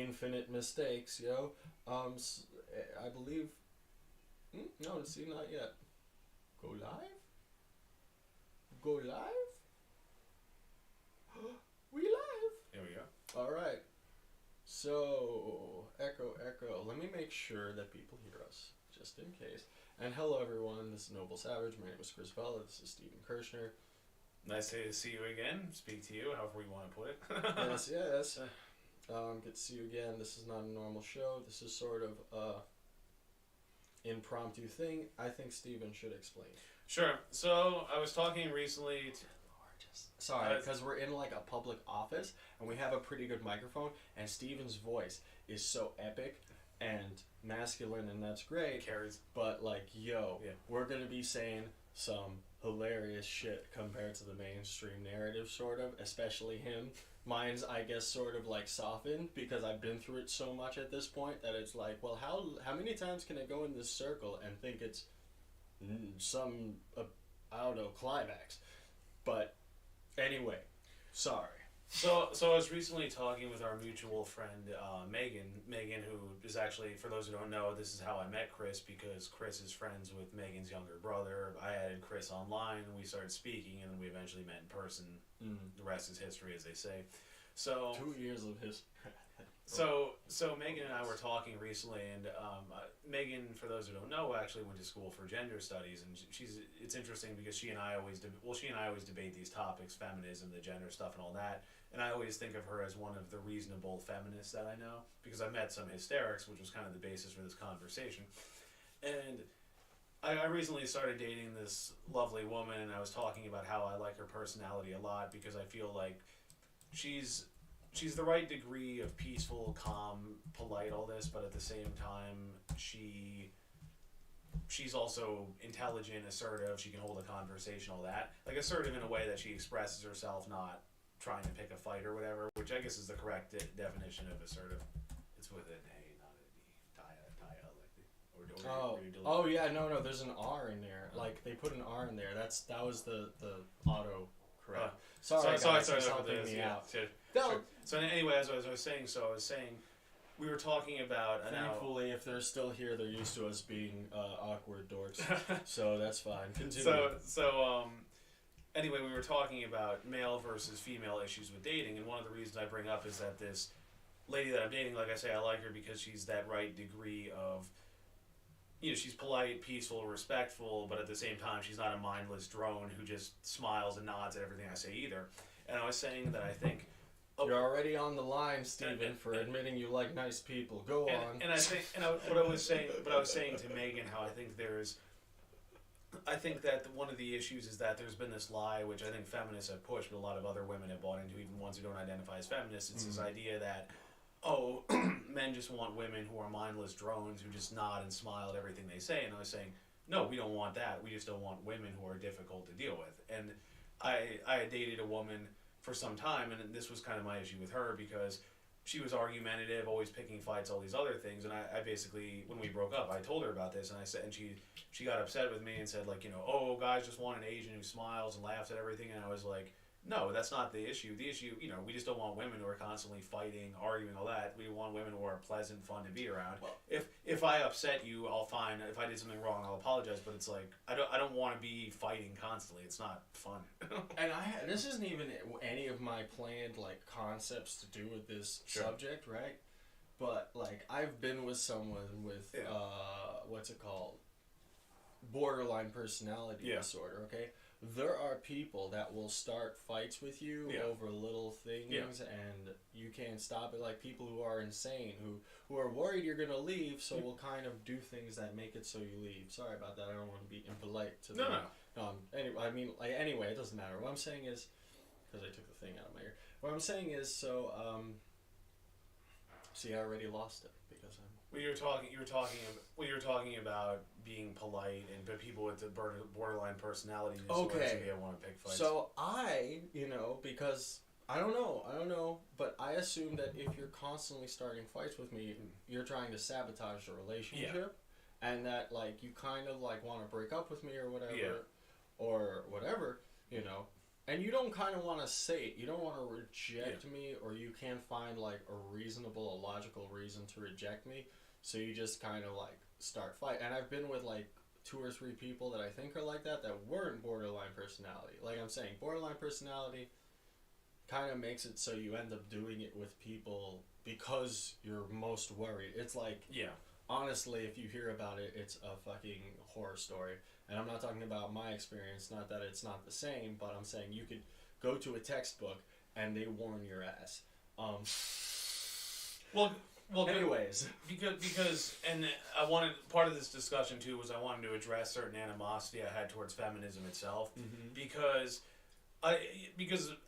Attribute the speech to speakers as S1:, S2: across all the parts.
S1: infinite mistakes, yo. I believe. No, see, not yet. Go live? Go live? We live!
S2: Here we go.
S1: Alright. So, echo, echo. Let me make sure that people hear us, just in case. And hello, everyone. This is Noble Savage. My name is Chris Vella. This is Stephen Kirshner.
S2: Nice to see you again. Speak to you, however you want to put it.
S1: Yes, yes. Good to see you again. This is not a normal show. This is sort of impromptu thing. I think Stephen should explain.
S2: Sure. So I was talking recently to...
S1: Sorry, because we're in like a public office and we have a pretty good microphone, and Steven's voice is so epic and masculine, and that's great.
S2: Carries.
S1: But like, we're gonna be saying some hilarious shit compared to the mainstream narrative, sort of, especially him. Mine's, I guess, sort of like softened because I've been through it so much at this point that it's like, well, how many times can I go in this circle and think it's some I don't know, climax? But anyway, sorry.
S2: So I was recently talking with our mutual friend Megan, who is actually, for those who don't know, this is how I met Chris, because Chris is friends with Megan's younger brother. I added Chris online, and we started speaking, and then we eventually met in person. The rest is history, as they say. So
S1: 2 years of history.
S2: So Megan and I were talking recently, and Megan, for those who don't know, actually went to school for gender studies, and it's interesting because she and I always debate these topics, feminism, the gender stuff, and all that. And I always think of her as one of the reasonable feminists that I know, because I met some hysterics, which was kind of the basis for this conversation. And I recently started dating this lovely woman, and I was talking about how I like her personality a lot, because I feel like she's the right degree of peaceful, calm, polite, all this, but at the same time, she's also intelligent, assertive, she can hold a conversation, all that. Like, assertive in a way that she expresses herself, not trying to pick a fight or whatever, which I guess is the correct definition of assertive. It's with an A, not a D. Dialectic.
S1: Oh yeah, no, there's an R in there. Like, they put an R in there. That was the auto correct. Sorry, helping me out.
S2: Sure. So anyway, as I was saying, we were talking about...
S1: Thankfully, if they're still here, they're used to us being awkward dorks. So that's fine. Continue.
S2: Anyway, we were talking about male versus female issues with dating, and one of the reasons I bring up is that this lady that I'm dating, like I say, I like her because she's that right degree of... she's polite, peaceful, respectful, but at the same time, she's not a mindless drone who just smiles and nods at everything I say either. And I was saying that I think...
S1: You're already on the line, Stephen, for admitting you like nice people. Go on.
S2: What I was saying to Megan, how I think that one of the issues is that there's been this lie, which I think feminists have pushed, but a lot of other women have bought into, even ones who don't identify as feminists. It's this idea that, men just want women who are mindless drones who just nod and smile at everything they say. And I was saying, no, we don't want that. We just don't want women who are difficult to deal with. And I had dated a woman for some time, and this was kind of my issue with her, because she was argumentative, always picking fights, all these other things. And I basically, when we broke up, I told her about this, and I said, and she got upset with me and said, like, guys just want an Asian who smiles and laughs at everything. And I was like, no, that's not the issue. The issue, we just don't want women who are constantly fighting, arguing, all that. We want women who are pleasant, fun to be around. Well, if I upset you, I'll fine. If I did something wrong, I'll apologize. But it's like, I don't want to be fighting constantly. It's not fun.
S1: And this isn't even any of my planned like concepts to do with this subject, right? But like, I've been with someone with what's it called? Borderline personality disorder. Okay. There are people that will start fights with you over little things, and you can't stop it. Like people who are insane, who are worried you're going to leave, so will kind of do things that make it so you leave. Sorry about that. I don't want to be impolite to them. No. Anyway, it doesn't matter. What I'm saying is, because I took the thing out of my ear. What I'm saying is, see, I already lost it because I'm...
S2: You were talking about being polite, and but people with the borderline personality disorder, so they want to pick fights.
S1: So because I don't know, but I assume that if you're constantly starting fights with me, you're trying to sabotage the relationship, and that like you kind of like want to break up with me or whatever, or whatever, And you don't kind of want to say it. You don't want to reject me, or you can't find like a reasonable, a logical reason to reject me. So you just kind of like start fight. And I've been with like 2 or 3 people that I think are like that weren't borderline personality. Like I'm saying, borderline personality kind of makes it so you end up doing it with people because you're most worried. It's like, honestly, if you hear about it, it's a fucking horror story. And I'm not talking about my experience, not that it's not the same, but I'm saying you could go to a textbook and they warn your ass.
S2: Well,
S1: anyways.
S2: Because, and I wanted, part of this discussion too was I wanted to address certain animosity I had towards feminism itself. Because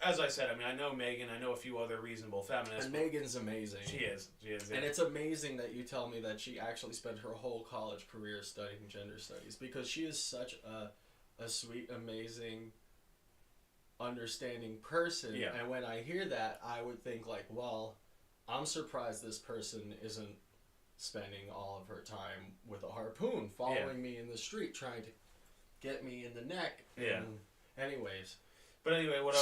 S2: as I said, I mean, I know Megan, I know a few other reasonable feminists.
S1: And Megan's amazing.
S2: She is. Yeah.
S1: And it's amazing that you tell me that she actually spent her whole college career studying gender studies, because she is such a sweet, amazing, understanding person.
S2: Yeah.
S1: And when I hear that, I would think like, well, I'm surprised this person isn't spending all of her time with a harpoon, following me in the street, trying to get me in the neck.
S2: Yeah.
S1: Anyways.
S2: But anyway, what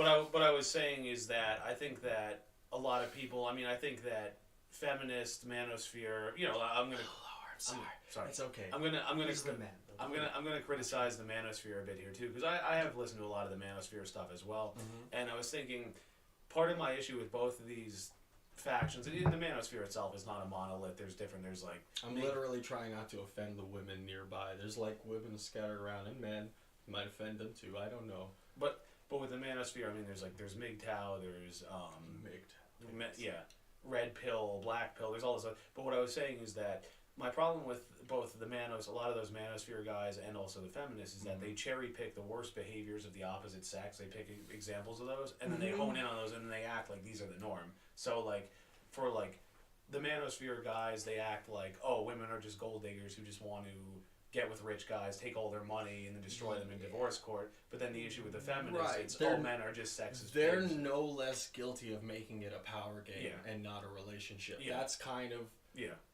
S2: I was saying is that I think that a lot of people, I mean, I think that feminist manosphere, you know, I'm gonna.
S1: Oh, I'm sorry. It's okay.
S2: I'm gonna criticize the manosphere a bit here too, because I have listened to a lot of the manosphere stuff as well, and I was thinking, part of my issue with both of these factions, and the manosphere itself is not a monolith. There's like.
S1: I'm literally trying not to offend the women nearby. There's like women scattered around, and men might offend them too. I don't know. But
S2: with the manosphere, I mean, there's MGTOW, there's red pill, black pill. There's all this stuff. But what I was saying is that my problem with both a lot of those manosphere guys and also the feminists is that they cherry pick the worst behaviors of the opposite sex. They pick examples of those, and then they hone in on those, and then they act like these are the norm. So like for like the manosphere guys, they act like, oh, women are just gold diggers who just want to get with rich guys, take all their money, and then destroy them in divorce court. But then the issue with the feminists, it's all men are just sexist.
S1: They're no less guilty of making it a power game and not a relationship. Yeah. That's kind of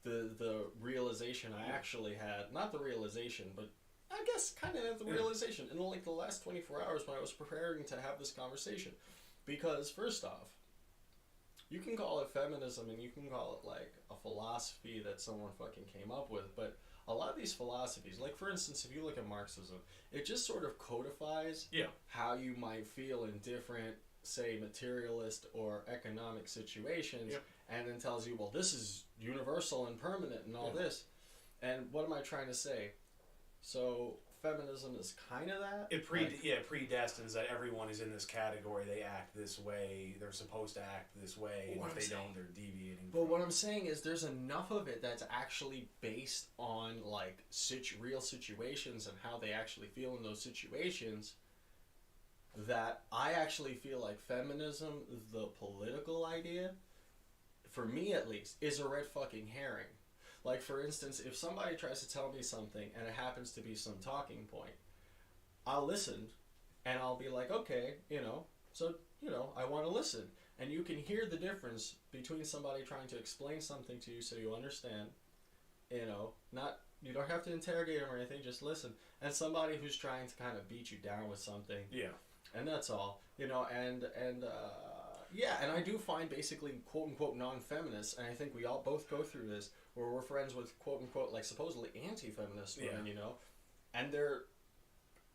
S1: the realization I actually had. Not the realization, but I guess kind of the realization in like the last 24 hours when I was preparing to have this conversation. Because first off, you can call it feminism and you can call it like a philosophy that someone fucking came up with, but a lot of these philosophies, like for instance, if you look at Marxism, it just sort of codifies how you might feel in different, say, materialist or economic situations, and then tells you, well, this is universal and permanent and all this. And what am I trying to say? So feminism is kind of that.
S2: It predestines that everyone is in this category. They act this way. They're supposed to act this way. And if they don't, they're deviating.
S1: But what I'm saying is there's enough of it that's actually based on like real situations and how they actually feel in those situations, that I actually feel like feminism, the political idea, for me at least, is a red fucking herring. Like, for instance, if somebody tries to tell me something and it happens to be some talking point, I'll listen and I'll be like, okay, I want to listen. And you can hear the difference between somebody trying to explain something to you so you understand, you don't have to interrogate them or anything, just listen. And somebody who's trying to kind of beat you down with something. Yeah. And that's all, and I do find basically quote-unquote non-feminists, and I think we all both go through this, where we're friends with quote-unquote like supposedly anti-feminist women, and they're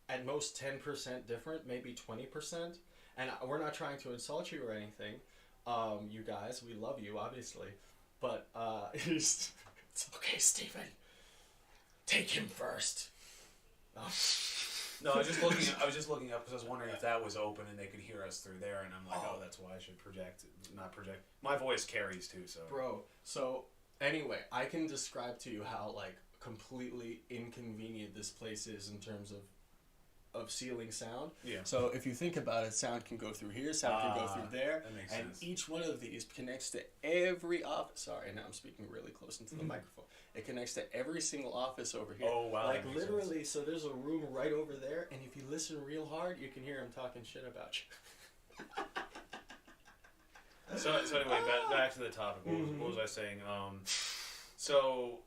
S1: at most 10% different, maybe 20%, and we're not trying to insult you or anything, you guys, we love you, obviously, but it's okay, Stephen, take him first.
S2: No, I was just looking up because I was wondering if that was open and they could hear us through there, and I'm like, oh, that's why I should not project. My voice carries too, so.
S1: Bro, so anyway, I can describe to you how like completely inconvenient this place is in terms of ceiling sound. Yeah. So if you think about it, sound can go through here, sound can go through there,
S2: that makes
S1: and
S2: sense.
S1: Each one of these connects to every office. Sorry, now I'm speaking really close into the microphone. It connects to every single office over here.
S2: Oh, wow.
S1: Like literally, so there's a room right over there, and if you listen real hard, you can hear him talking shit about
S2: you. So anyway, back to the topic. What was I saying? So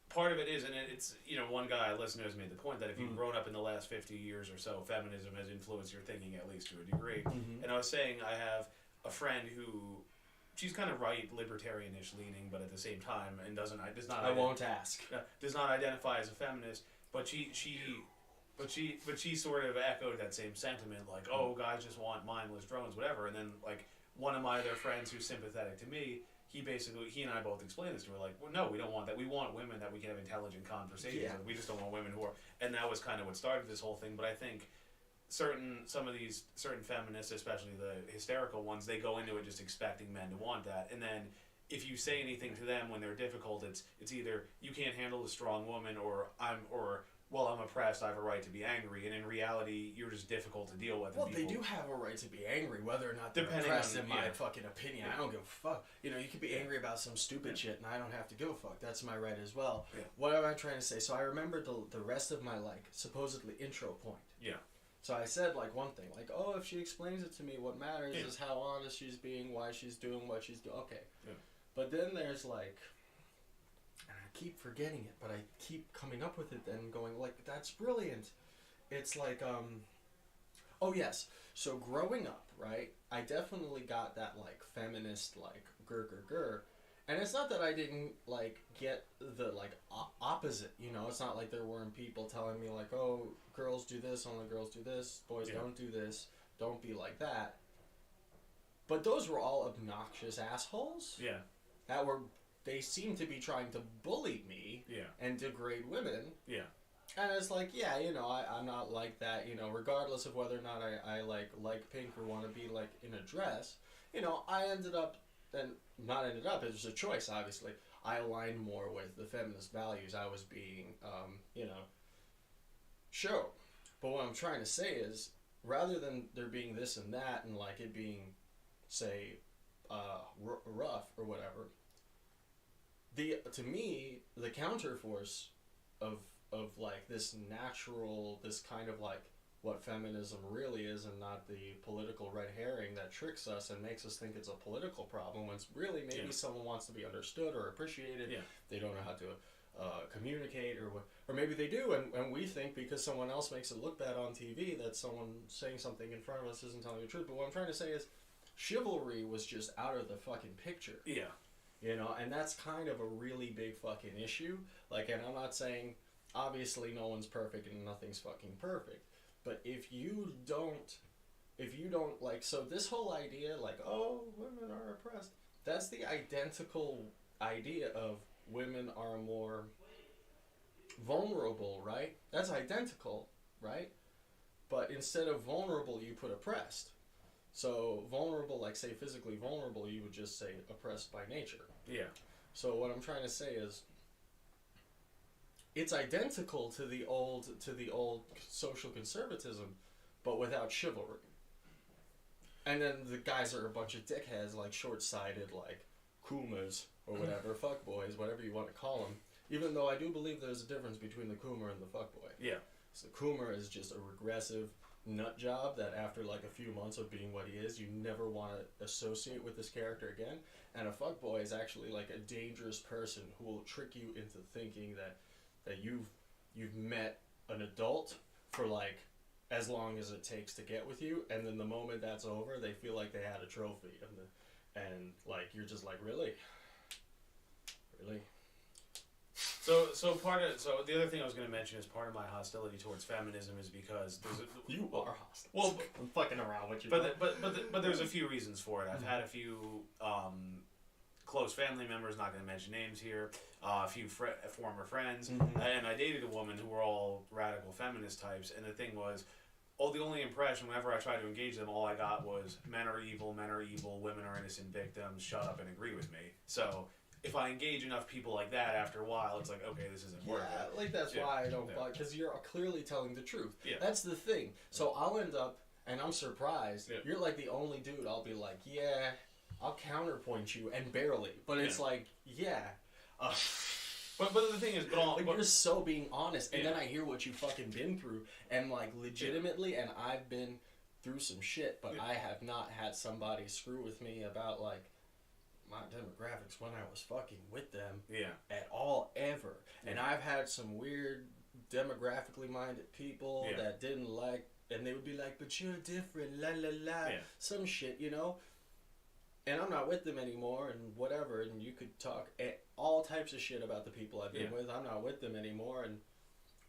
S2: part of it is, and it's, one guy, listeners, made the point that if you've grown up in the last 50 years or so, feminism has influenced your thinking at least to a degree. And I was saying I have a friend who, she's kind of right, libertarian-ish leaning, but at the same time, and does not identify as a feminist, but she sort of echoed that same sentiment, like, oh, guys just want mindless drones, whatever. And then, like, one of my other friends who's sympathetic to me, he and I both explained this to her, like, well, no, we don't want that. We want women that we can have intelligent conversations with. We just don't want women who are, and that was kind of what started this whole thing. But I think some of these feminists, especially the hysterical ones, they go into it just expecting men to want that. And then if you say anything to them when they're difficult, it's either you can't handle a strong woman, or I'm oppressed, I have a right to be angry, and in reality, you're just difficult to deal with.
S1: Well, they do have a right to be angry, whether or not they're oppressed, in my fucking opinion. I don't give a fuck. You could be angry about some stupid shit, and I don't have to give a fuck. That's my right as well. Yeah. What am I trying to say? So I remember the rest of my, supposedly intro point. Yeah. So I said, one thing, oh, if she explains it to me, what matters is how honest she's being, why she's doing what she's doing. Okay. Yeah. But then there's, keep forgetting it, but I keep coming up with it and going, that's brilliant. It's oh yes, so growing up, right, I definitely got that, feminist, grr, and it's not that I didn't, get the, opposite, it's not like there weren't people telling me, oh, girls do this, only girls do this, boys don't do this, don't be like that, but those were all obnoxious assholes. Yeah. They seem to be trying to bully me and degrade women. Yeah. And it's I'm not like that, regardless of whether or not I like pink or want to be, in a dress. I ended up, and not ended up, it was a choice, obviously. I aligned more with the feminist values I was being, shown. But what I'm trying to say is, rather than there being this and that, and, it being, say, rough or whatever, to me, the counterforce of this natural, this kind of what feminism really is, and not the political red herring that tricks us and makes us think it's a political problem when it's really maybe someone wants to be understood or appreciated. Yeah. They don't know how to communicate, or maybe they do, and we think because someone else makes it look bad on TV that someone saying something in front of us isn't telling the truth. But what I'm trying to say is, chivalry was just out of the fucking picture. Yeah. And that's kind of a really big fucking issue. And I'm not saying, obviously no one's perfect and nothing's fucking perfect. But if you don't, so this whole idea, oh, women are oppressed, that's the identical idea of women are more vulnerable, right? That's identical, right? But instead of vulnerable, you put oppressed. So vulnerable, say physically vulnerable, you would just say oppressed by nature. Yeah. So what I'm trying to say is, it's identical to the old social conservatism, but without chivalry. And then the guys are a bunch of dickheads, short-sighted, Kumas or whatever, fuckboys, whatever you want to call them. Even though I do believe there's a difference between the Coomer and the fuckboy. Yeah. So the Coomer is just a regressive nut job that after a few months of being what he is, you never want to associate with this character again. And a fuckboy is actually a dangerous person who will trick you into thinking that you've met an adult for as long as it takes to get with you, and then the moment that's over, they feel like they had a trophy, and you're just really.
S2: So the other thing I was going to mention is part of my hostility towards feminism is because
S1: you are hostile. Well, I'm fucking around with you.
S2: But there's a few reasons for it. I've had a few close family members, not going to mention names here, a few former friends, and I dated a woman who were all radical feminist types, and the thing was, the only impression whenever I tried to engage them, all I got was men are evil, women are innocent victims, shut up and agree with me. So if I engage enough people like that, after a while, it's okay, this isn't working.
S1: Yeah, that's why I don't buy, because you're clearly telling the truth. Yeah. That's the thing. So I'll end up, and I'm surprised, you're the only dude I'll be yeah, I'll counterpoint you, and barely. But it's yeah.
S2: But the thing is,
S1: you're so being honest, and then I hear what you fucking been through, and legitimately, and I've been through some shit, but I have not had somebody screw with me about my demographics when I was fucking with them
S2: Yeah.
S1: at all, ever.
S2: Yeah.
S1: And I've had some weird demographically minded people that didn't like, and they would be like, but you're different, la la la, some shit, you know? And I'm not with them anymore, and whatever, and you could talk all types of shit about the people I've been with. I'm not with them anymore, and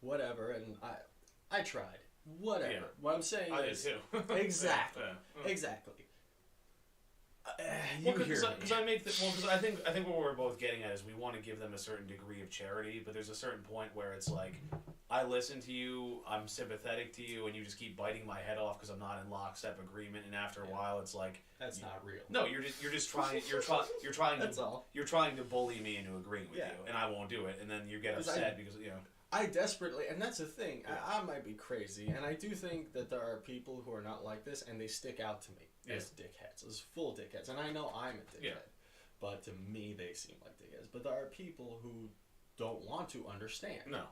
S1: whatever, and I tried. Whatever. Yeah. What I'm saying is...
S2: I did too.
S1: Exactly. Exactly.
S2: Because I think what we're both getting at is we want to give them a certain degree of charity, but there's a certain point where it's like, I listen to you, I'm sympathetic to you, and you just keep biting my head off because I'm not in lockstep agreement, and after a while it's like,
S1: that's not real.
S2: No, you're just trying you're trying to bully me into agreeing with you, and I won't do it, and then you get upset because you know.
S1: I desperately, and that's the thing, I might be crazy, and I do think that there are people who are not like this, and they stick out to me as dickheads, as full dickheads, and I know I'm a dickhead, but to me they seem like dickheads. But there are people who don't want to understand.
S2: No.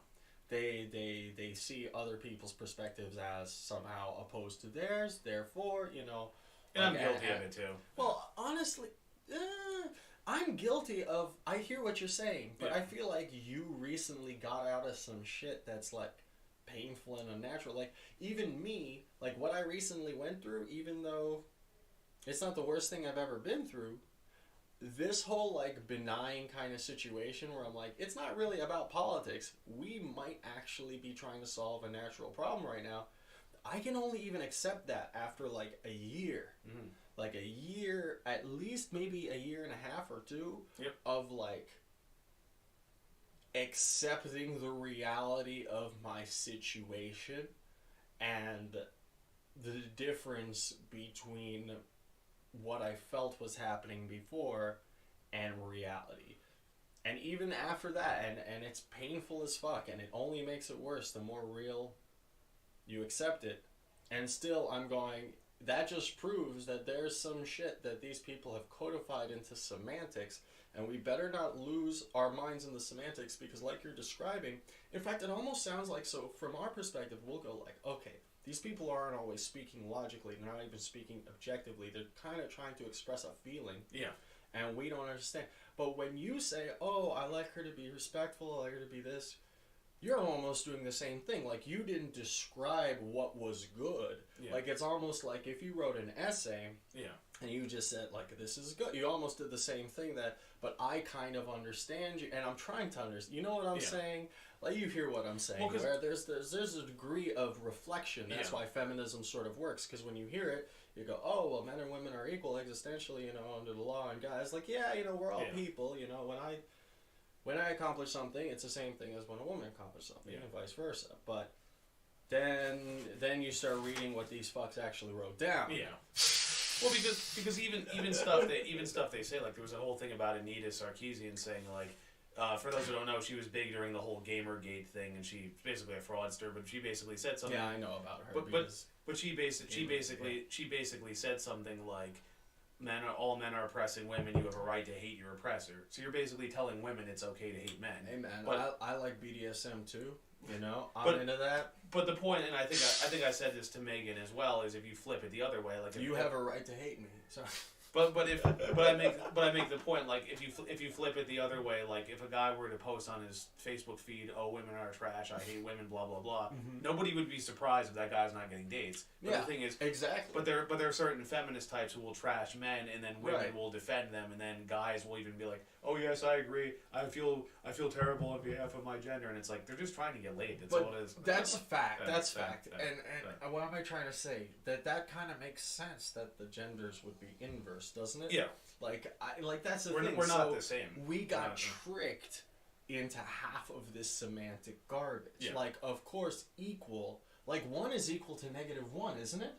S1: They see other people's perspectives as somehow opposed to theirs, therefore, you know.
S2: And I'm guilty of it too.
S1: Well, honestly... I'm guilty of... I hear what you're saying, but I feel like you recently got out of some shit that's, like, painful and unnatural. Like, even me, like, what I recently went through, even though it's not the worst thing I've ever been through, this whole, like, benign kind of situation where I'm like, it's not really about politics. We might actually be trying to solve a natural problem right now. I can only even accept that after, like, a year. Mm-hmm. Like a year, at least maybe a year and a half or two of like accepting the reality of my situation and the difference between what I felt was happening before and reality. And even after that, and it's painful as fuck, and it only makes it worse the more real you accept it. And still I'm going... That just proves that there's some shit that these people have codified into semantics, and we better not lose our minds in the semantics, because like you're describing, in fact, it almost sounds like, so from our perspective, we'll go like, okay, these people aren't always speaking logically, they're not even speaking objectively, they're kind of trying to express a feeling, and we don't understand. But when you say, oh, I like her to be respectful, I like her to be this, you're almost doing the same thing. Like, you didn't describe what was good. Yeah. Like, it's almost like if you wrote an essay and you just said, like, this is good. You almost did the same thing but I kind of understand you, and I'm trying to understand. You know what I'm saying? Like, you hear what I'm saying. Well, where there's a degree of reflection. That's why feminism sort of works, because when you hear it, you go, oh, well, men and women are equal existentially, you know, under the law, and guys, like, yeah, you know, we're all people, you know, when I accomplish something, it's the same thing as when a woman accomplishes something, and vice versa. But then you start reading what these fucks actually wrote down.
S2: Yeah. Well, because even stuff they say, like there was a whole thing about Anita Sarkeesian saying like, for those who don't know, she was big during the whole Gamergate thing, and she's basically a fraudster. But she basically said something.
S1: Yeah, I know about her.
S2: But she basically said something like, all men are oppressing women, you have a right to hate your oppressor. So you're basically telling women it's okay to hate men.
S1: Hey man, but, I like BDSM too, you know? I'm into that.
S2: But the point, and I think I said this to Megan as well, is if you flip it the other way, like
S1: you have a right to hate me. Sorry.
S2: But I make the point, like if you flip it the other way, like if a guy were to post on his Facebook feed, oh, women are trash, I hate women, blah blah blah, nobody would be surprised if that guy's not getting dates. But the thing is,
S1: exactly.
S2: But there are certain feminist types who will trash men, and then women will defend them, and then guys will even be like, oh yes, I agree, I feel terrible on behalf of my gender, and it's like they're just trying to get laid. That's all it is.
S1: That's fact. That's fact. And what am I trying to say? That kind of makes sense that the genders would be inverse, doesn't it?
S2: Yeah.
S1: Like that's the thing.
S2: We're not the same.
S1: We got tricked into half of this semantic garbage.
S2: Yeah.
S1: Like, of course, equal. Like, 1 is equal to -1, isn't it?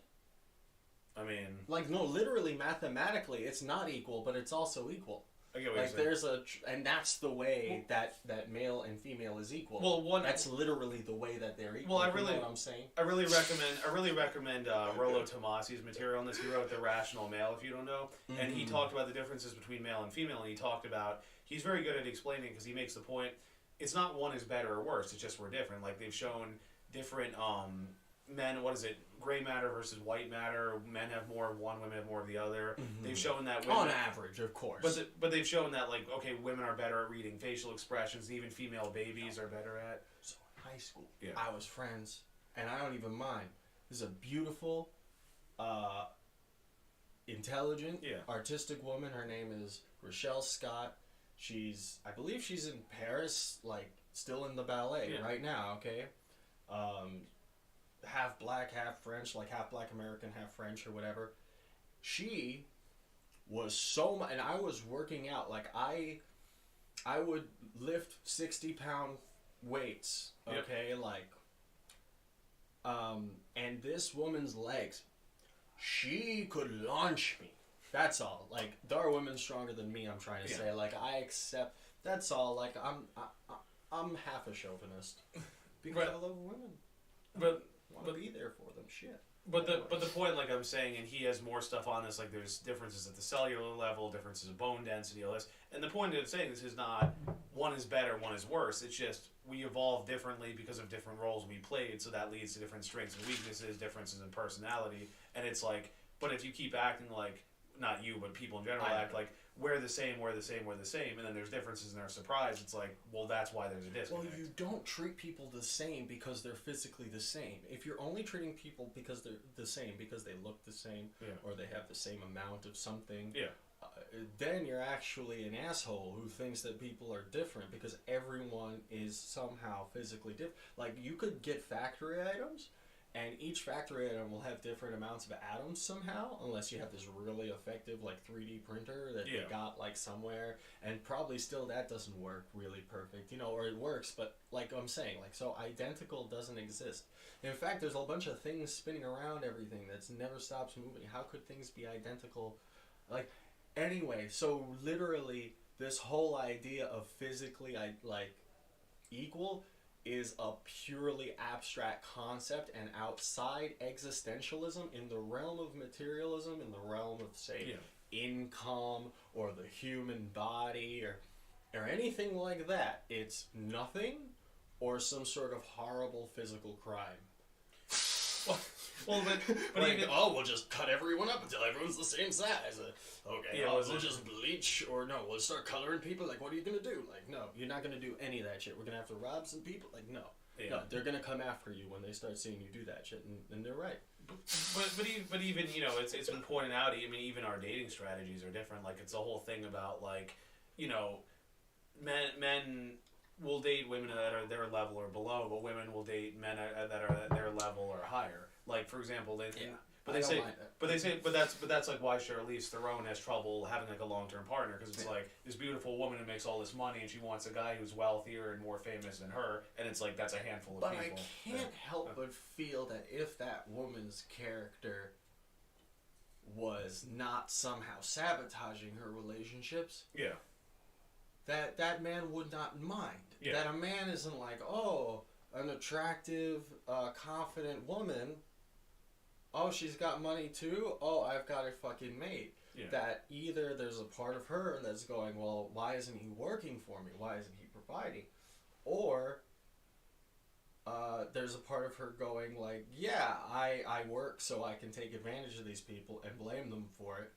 S2: I mean...
S1: Like, no, literally, mathematically, it's not equal, but it's also equal.
S2: I get what
S1: like,
S2: you're saying.
S1: and that's the way that male and female is equal.
S2: Well,
S1: that's literally the way that they're equal.
S2: Well,
S1: you know what I'm saying?
S2: I really recommend Rollo Tomasi's material on this. He wrote The Rational Male, if you don't know, and he talked about the differences between male and female, and he talked about, he's very good at explaining, because he makes the point, it's not one is better or worse, it's just we're different. Like, they've shown different men, gray matter versus white matter. Men have more of one, women have more of the other.
S1: Mm-hmm.
S2: They've shown that women,
S1: on average, of course.
S2: But they've shown that, like, okay, women are better at reading facial expressions. Even female babies are better at.
S1: So in high school, I was friends, and I don't even mind. This is a beautiful, intelligent, artistic woman. Her name is Rochelle Scott. I believe she's in Paris, like, still in the ballet right now, okay? Half black, half French, like half black American, half French or whatever. She was so much, and I was working out, like, I would lift 60-pound weights, okay? Like, and this woman's legs, she could launch me. That's all. Like, there are women stronger than me, I'm trying to say. Like, I accept. That's all. Like, I'm half a chauvinist. Because I love women.
S2: But
S1: I want to be there for them. Shit.
S2: But the point, like I'm saying, and he has more stuff on this, like there's differences at the cellular level, differences of bone density, all this. And the point of saying this is not one is better, one is worse. It's just we evolve differently because of different roles we played, so that leads to different strengths and weaknesses, differences in personality. And it's like, but if you keep acting like, not you, but people in general act like, we're the same, and then there's differences and they're surprised, it's like, well, that's why there's a disconnect.
S1: Well, you don't treat people the same because they're physically the same. If you're only treating people because they're the same, because they look the same, or they have the same amount of something, then you're actually an asshole who thinks that people are different because everyone is somehow physically different. Like, you could get factory items, and each factory item will have different amounts of atoms somehow, unless you have this really effective, like, 3D printer that you got, like, somewhere. And probably still that doesn't work really perfect, you know, or it works, but, like I'm saying, like, so identical doesn't exist. In fact, there's a bunch of things spinning around everything that never stops moving. How could things be identical? Like, anyway, so literally, this whole idea of physically, like, equal is a purely abstract concept, and outside existentialism, in the realm of materialism, in the realm of, say, income or the human body or anything like that, it's nothing or some sort of horrible physical crime.
S2: Well, but
S1: like,
S2: even,
S1: we'll just cut everyone up until everyone's the same size. Okay, we'll just bleach, or no, we'll start coloring people. Like, what are you gonna do? Like, no, you're not gonna do any of that shit. We're gonna have to rob some people. Like, no, they're gonna come after you when they start seeing you do that shit, and they're right.
S2: But even you know, it's been pointed out. I mean, even our dating strategies are different. Like, it's a whole thing about, like, you know, men will date women that are their level or below, but women will date men that are at their level or higher. Like, for example, but that's like why Charlize Theron has trouble having, like, a long-term partner, because it's like this beautiful woman who makes all this money and she wants a guy who's wealthier and more famous than her, and it's like that's a handful of people.
S1: But I can't help but feel that if that woman's character was not somehow sabotaging her relationships, that man would not mind. That a man isn't like, oh, an attractive, confident woman, oh, she's got money too, oh, I've got it fucking made. That either there's a part of her that's going, well, why isn't he working for me? Why isn't he providing? Or there's a part of her going like, yeah, I work so I can take advantage of these people and blame them for it.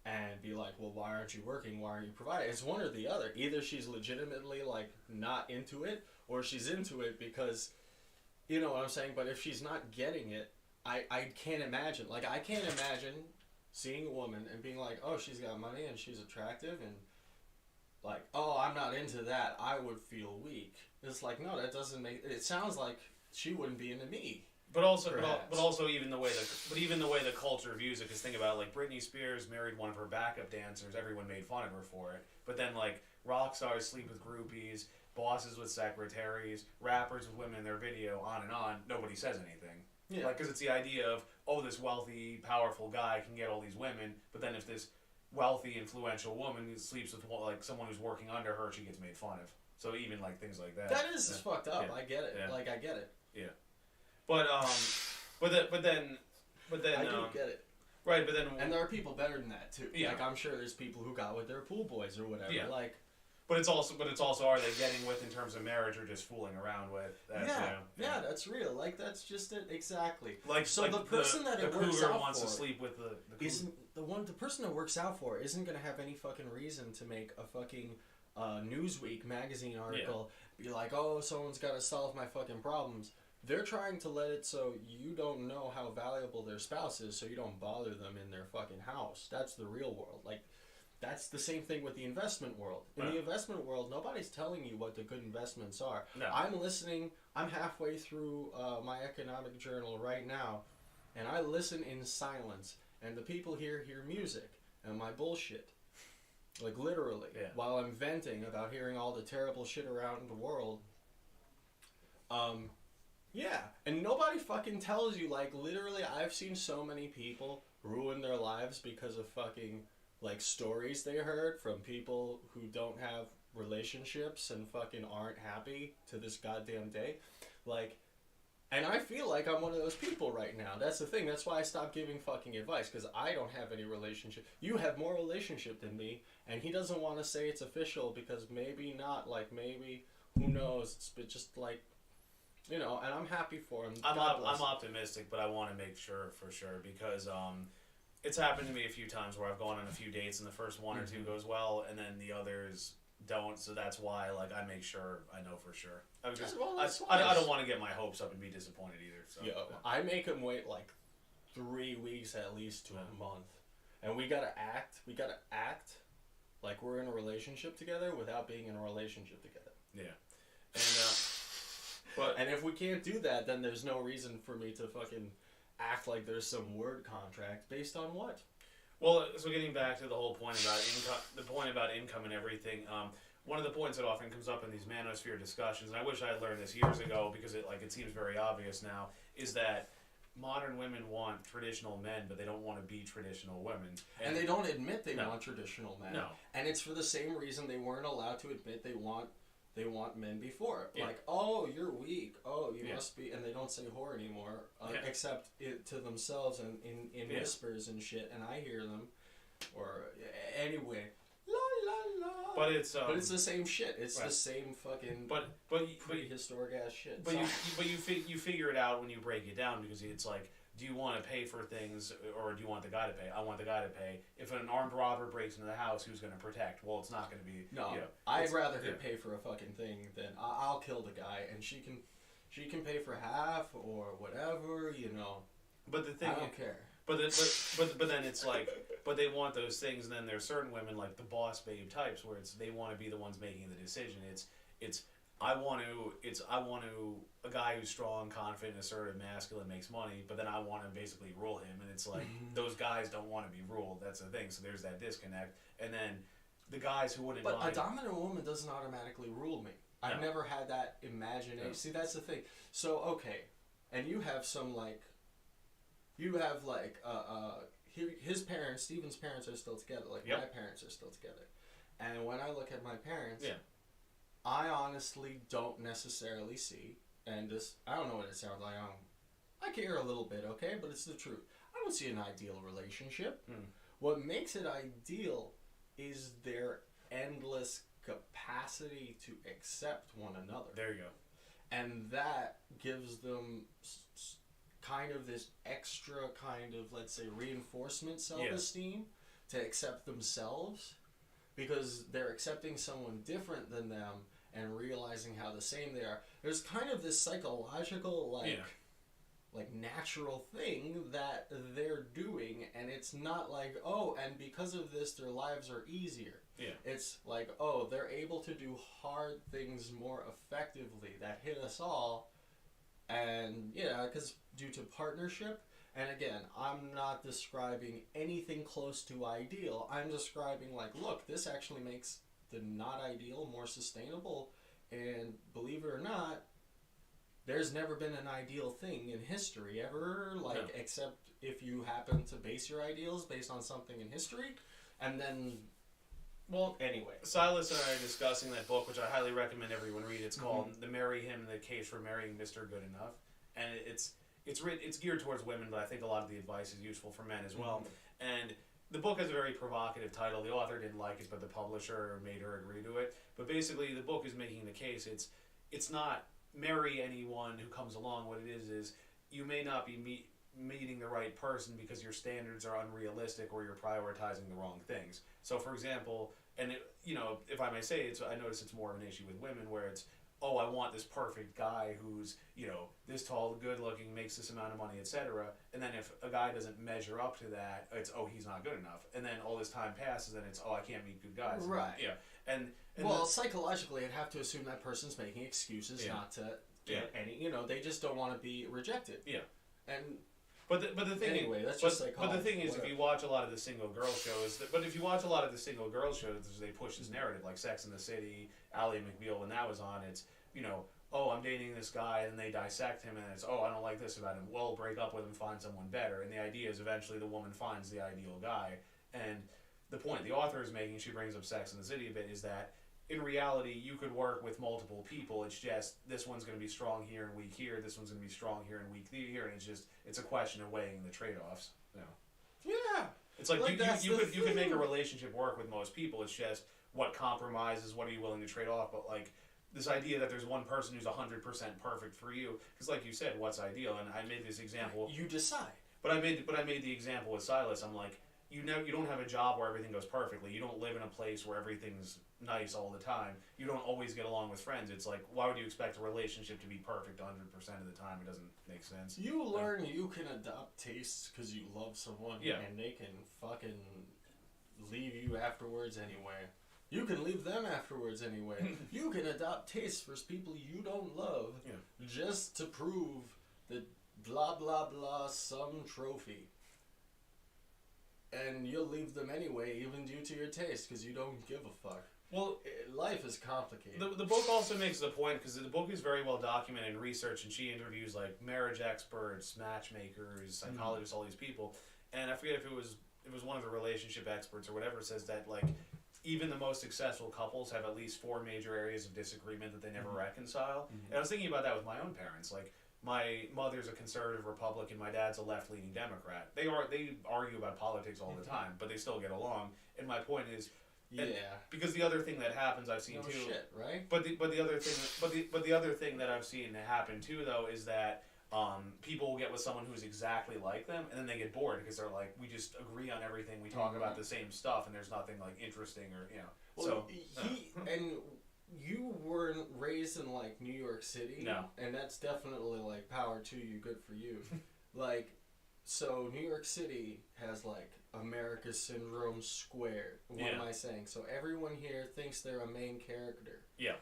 S1: And be like, well, why aren't you working? Why aren't you providing? It's one or the other. Either she's legitimately, like, not into it, or she's into it because, you know what I'm saying? But if she's not getting it, I can't imagine. Like, I can't imagine seeing a woman and being like, oh, she's got money and she's attractive, and like, oh, I'm not into that. I would feel weak. It's like, no, that doesn't make... It sounds like she wouldn't be into me.
S2: But also, even the way the culture views it. Because think about it, like, Britney Spears married one of her backup dancers. Everyone made fun of her for it. But then, like, rock stars sleep with groupies, bosses with secretaries, rappers with women in their video, on and on. Nobody says anything. Yeah. Like, because it's the idea of, oh, this wealthy, powerful guy can get all these women. But then if this wealthy, influential woman sleeps with, like, someone who's working under her, she gets made fun of. So even, like, things like that.
S1: That is fucked up. I get it. Like, I get it.
S2: Yeah. But then
S1: I do get it.
S2: Right, but then...
S1: And there are people better than that, too. Yeah. Like, I'm sure there's people who got with their pool boys or whatever.
S2: Yeah.
S1: Like,
S2: But it's also are they getting with in terms of marriage or just fooling around with?
S1: Yeah, that's real. Like that's just it exactly.
S2: Like
S1: so
S2: like
S1: the person that it works
S2: cougar
S1: out
S2: wants
S1: for
S2: to sleep with the
S1: isn't the person that works out for isn't gonna have any fucking reason to make a fucking Newsweek magazine article be like, oh, someone's got to solve my fucking problems. They're trying to let it so you don't know how valuable their spouse is, so you don't bother them in their fucking house. That's the real world. Like, that's the same thing with the investment world. In the investment world, nobody's telling you what the good investments are.
S2: No.
S1: I'm listening. I'm halfway through my economic journal right now, and I listen in silence. And the people here hear music and my bullshit. Like, literally.
S2: Yeah.
S1: While I'm venting about hearing all the terrible shit around the world. Yeah. And nobody fucking tells you, like, literally, I've seen so many people ruin their lives because of fucking, like, stories they heard from people who don't have relationships and fucking aren't happy to this goddamn day. Like, and I feel like I'm one of those people right now. That's the thing. That's why I stopped giving fucking advice, because I don't have any relationship. You have more relationship than me, and he doesn't want to say it's official because maybe not. Like, maybe, who knows? It's just like, you know, and I'm happy for him.
S2: I'm optimistic, but I want to make sure for sure because it's happened to me a few times where I've gone on a few dates and the first one or two goes well, and then the others don't. So that's why, like, I make sure I know for sure. I don't want to get my hopes up and be disappointed either. So
S1: I make him wait like 3 weeks at least to a month, and we gotta act like we're in a relationship together without being in a relationship together.
S2: Yeah,
S1: and if we can't do that, then there's no reason for me to fucking act like there's some word contract based on what.
S2: Well, so getting back to the whole point about income and everything. One of the points that often comes up in these manosphere discussions, and I wish I had learned this years ago because it seems very obvious now, is that modern women want traditional men, but they don't want to be traditional women.
S1: And they don't admit they want traditional men.
S2: No.
S1: And it's for the same reason they weren't allowed to admit they want men before.
S2: Yeah.
S1: Like, oh, you're weak. Oh, you must be. And they don't say whore anymore, except it to themselves and in whispers and shit. And I hear them. Or anyway. La la la.
S2: But it's
S1: the same shit. It's the same fucking prehistoric ass shit.
S2: But you figure it out when you break it down, because it's like, do you want to pay for things or do you want the guy to pay? I want the guy to pay. If an armed robber breaks into the house, who's going to protect? Well, it's not going to be.
S1: No, I'd rather him pay for a fucking thing than I'll kill the guy, and she can pay for half or whatever, you know.
S2: But the thing,
S1: I don't care.
S2: But then it's like, but they want those things, and then there's certain women like the boss babe types where they want to be the ones making the decision. I want a guy who's strong, confident, assertive, masculine, makes money, but then I want to basically rule him, and it's like those guys don't want to be ruled. That's the thing. So there's that disconnect, and then the guys who wouldn't.
S1: But a dominant woman doesn't automatically rule me. I've never had that imagination. No. See, that's the thing. So okay, and you have some like. You have like his parents, Steven's parents are still together. Like my parents are still together, and when I look at my parents, I honestly don't necessarily see, and this I don't know what it sounds like. I care a little bit, okay, but it's the truth. I don't see an ideal relationship. What makes it ideal is their endless capacity to accept one another.
S2: There you go,
S1: and that gives them. Kind of this extra kind of, let's say, reinforcement self-esteem to accept themselves, because they're accepting someone different than them and realizing how the same they are. There's kind of this psychological like natural thing that they're doing, and it's not like, oh, and because of this their lives are easier. It's like, oh, they're able to do hard things more effectively that hit us all. And because due to partnership, and again, I'm not describing anything close to ideal. I'm describing like, look, this actually makes the not ideal more sustainable. And believe it or not, there's never been an ideal thing in history ever, except if you happen to base your ideals based on something in history, and then. Well, anyway.
S2: Silas and I are discussing that book, which I highly recommend everyone read. It's called "The Marry Him: The Case for Marrying Mr. Good Enough," and it's geared towards women, but I think a lot of the advice is useful for men as well. And the book has a very provocative title. The author didn't like it, but the publisher made her agree to it. But basically, the book is making the case. It's not marry anyone who comes along. What it is you may not be meeting the right person because your standards are unrealistic or you're prioritizing the wrong things. So, for example, and if I may say, I notice it's more of an issue with women where it's, oh, I want this perfect guy who's, this tall, good looking, makes this amount of money, etc. And then if a guy doesn't measure up to that, it's, oh, he's not good enough. And then all this time passes and it's, oh, I can't meet good guys.
S1: Right.
S2: Yeah. And
S1: well, psychologically, I'd have to assume that person's making excuses not to get any, they just don't want to be rejected.
S2: Yeah.
S1: And
S2: but the thing
S1: anyway, that's just
S2: but the thing is, if you watch a lot of the single girl shows, they push this narrative like Sex and the City, Ally McBeal when that was on. It's oh, I'm dating this guy, and they dissect him, and it's, oh, I don't like this about him. Well, break up with him, find someone better. And the idea is eventually the woman finds the ideal guy. And the point the author is making, she brings up Sex and the City a bit, is that in reality, you could work with multiple people. It's just this one's going to be strong here and weak here. This one's going to be strong here and weak here. And it's a question of weighing the trade-offs.
S1: Yeah.
S2: It's like you could make a relationship work with most people. It's just what compromises, what are you willing to trade off. But like this idea that there's one person who's 100% perfect for you, because like you said, what's ideal? And I made this example.
S1: You decide.
S2: But I made the example with Silas. I'm like, you don't have a job where everything goes perfectly. You don't live in a place where everything's nice all the time. You don't always get along with friends. It's like, why would you expect a relationship to be perfect 100% of the time? It doesn't make sense.
S1: You learn you can adopt tastes because you love someone, and they can fucking leave you afterwards anyway. You can leave them afterwards anyway. You can adopt tastes for people you don't love just to prove that blah blah blah some trophy. And you'll leave them anyway, even due to your taste, because you don't give a fuck. Well, life is complicated.
S2: The book also makes the point, because the book is very well documented in research, and she interviews like marriage experts, matchmakers, psychologists, all these people. And I forget if it was one of the relationship experts or whatever, says that like even the most successful couples have at least 4 major areas of disagreement that they never reconcile. And I was thinking about that with my own parents, like. My mother's a conservative Republican. My dad's a left-leaning Democrat. They argue about politics all the time, but they still get along. And my point is, because the other thing that happens I've seen too.
S1: Shit, right?
S2: But the other thing that I've seen happen too though is that people will get with someone who's exactly like them, and then they get bored because they're like, we just agree on everything. We talk about the same stuff, and there's nothing like interesting or
S1: Well, and. You weren't raised in like New York City,
S2: no,
S1: and that's definitely like power to you, good for you. Like, so New York City has like America Syndrome squared. What am I saying? So everyone here thinks they're a main character.
S2: Yeah.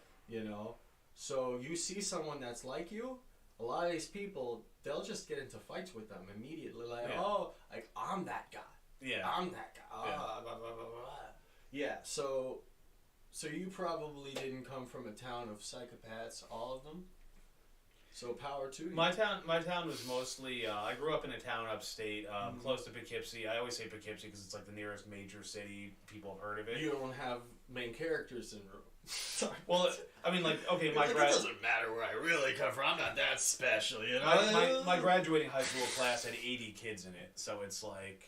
S1: So you see someone that's like you, a lot of these people, they'll just get into fights with them immediately. Like, oh, like I'm that guy.
S2: Yeah.
S1: I'm that guy. Blah, blah, blah, blah. Yeah. So you probably didn't come from a town of psychopaths, all of them. So power to you.
S2: My town was mostly. I grew up in a town upstate, close to Poughkeepsie. I always say Poughkeepsie because it's like the nearest major city. People have heard of it.
S1: You don't have main character syndrome.
S2: Well, I mean, like, okay,
S1: it doesn't matter where I really come from. I'm not that special,
S2: My graduating high school class had 80 kids in it, so it's like.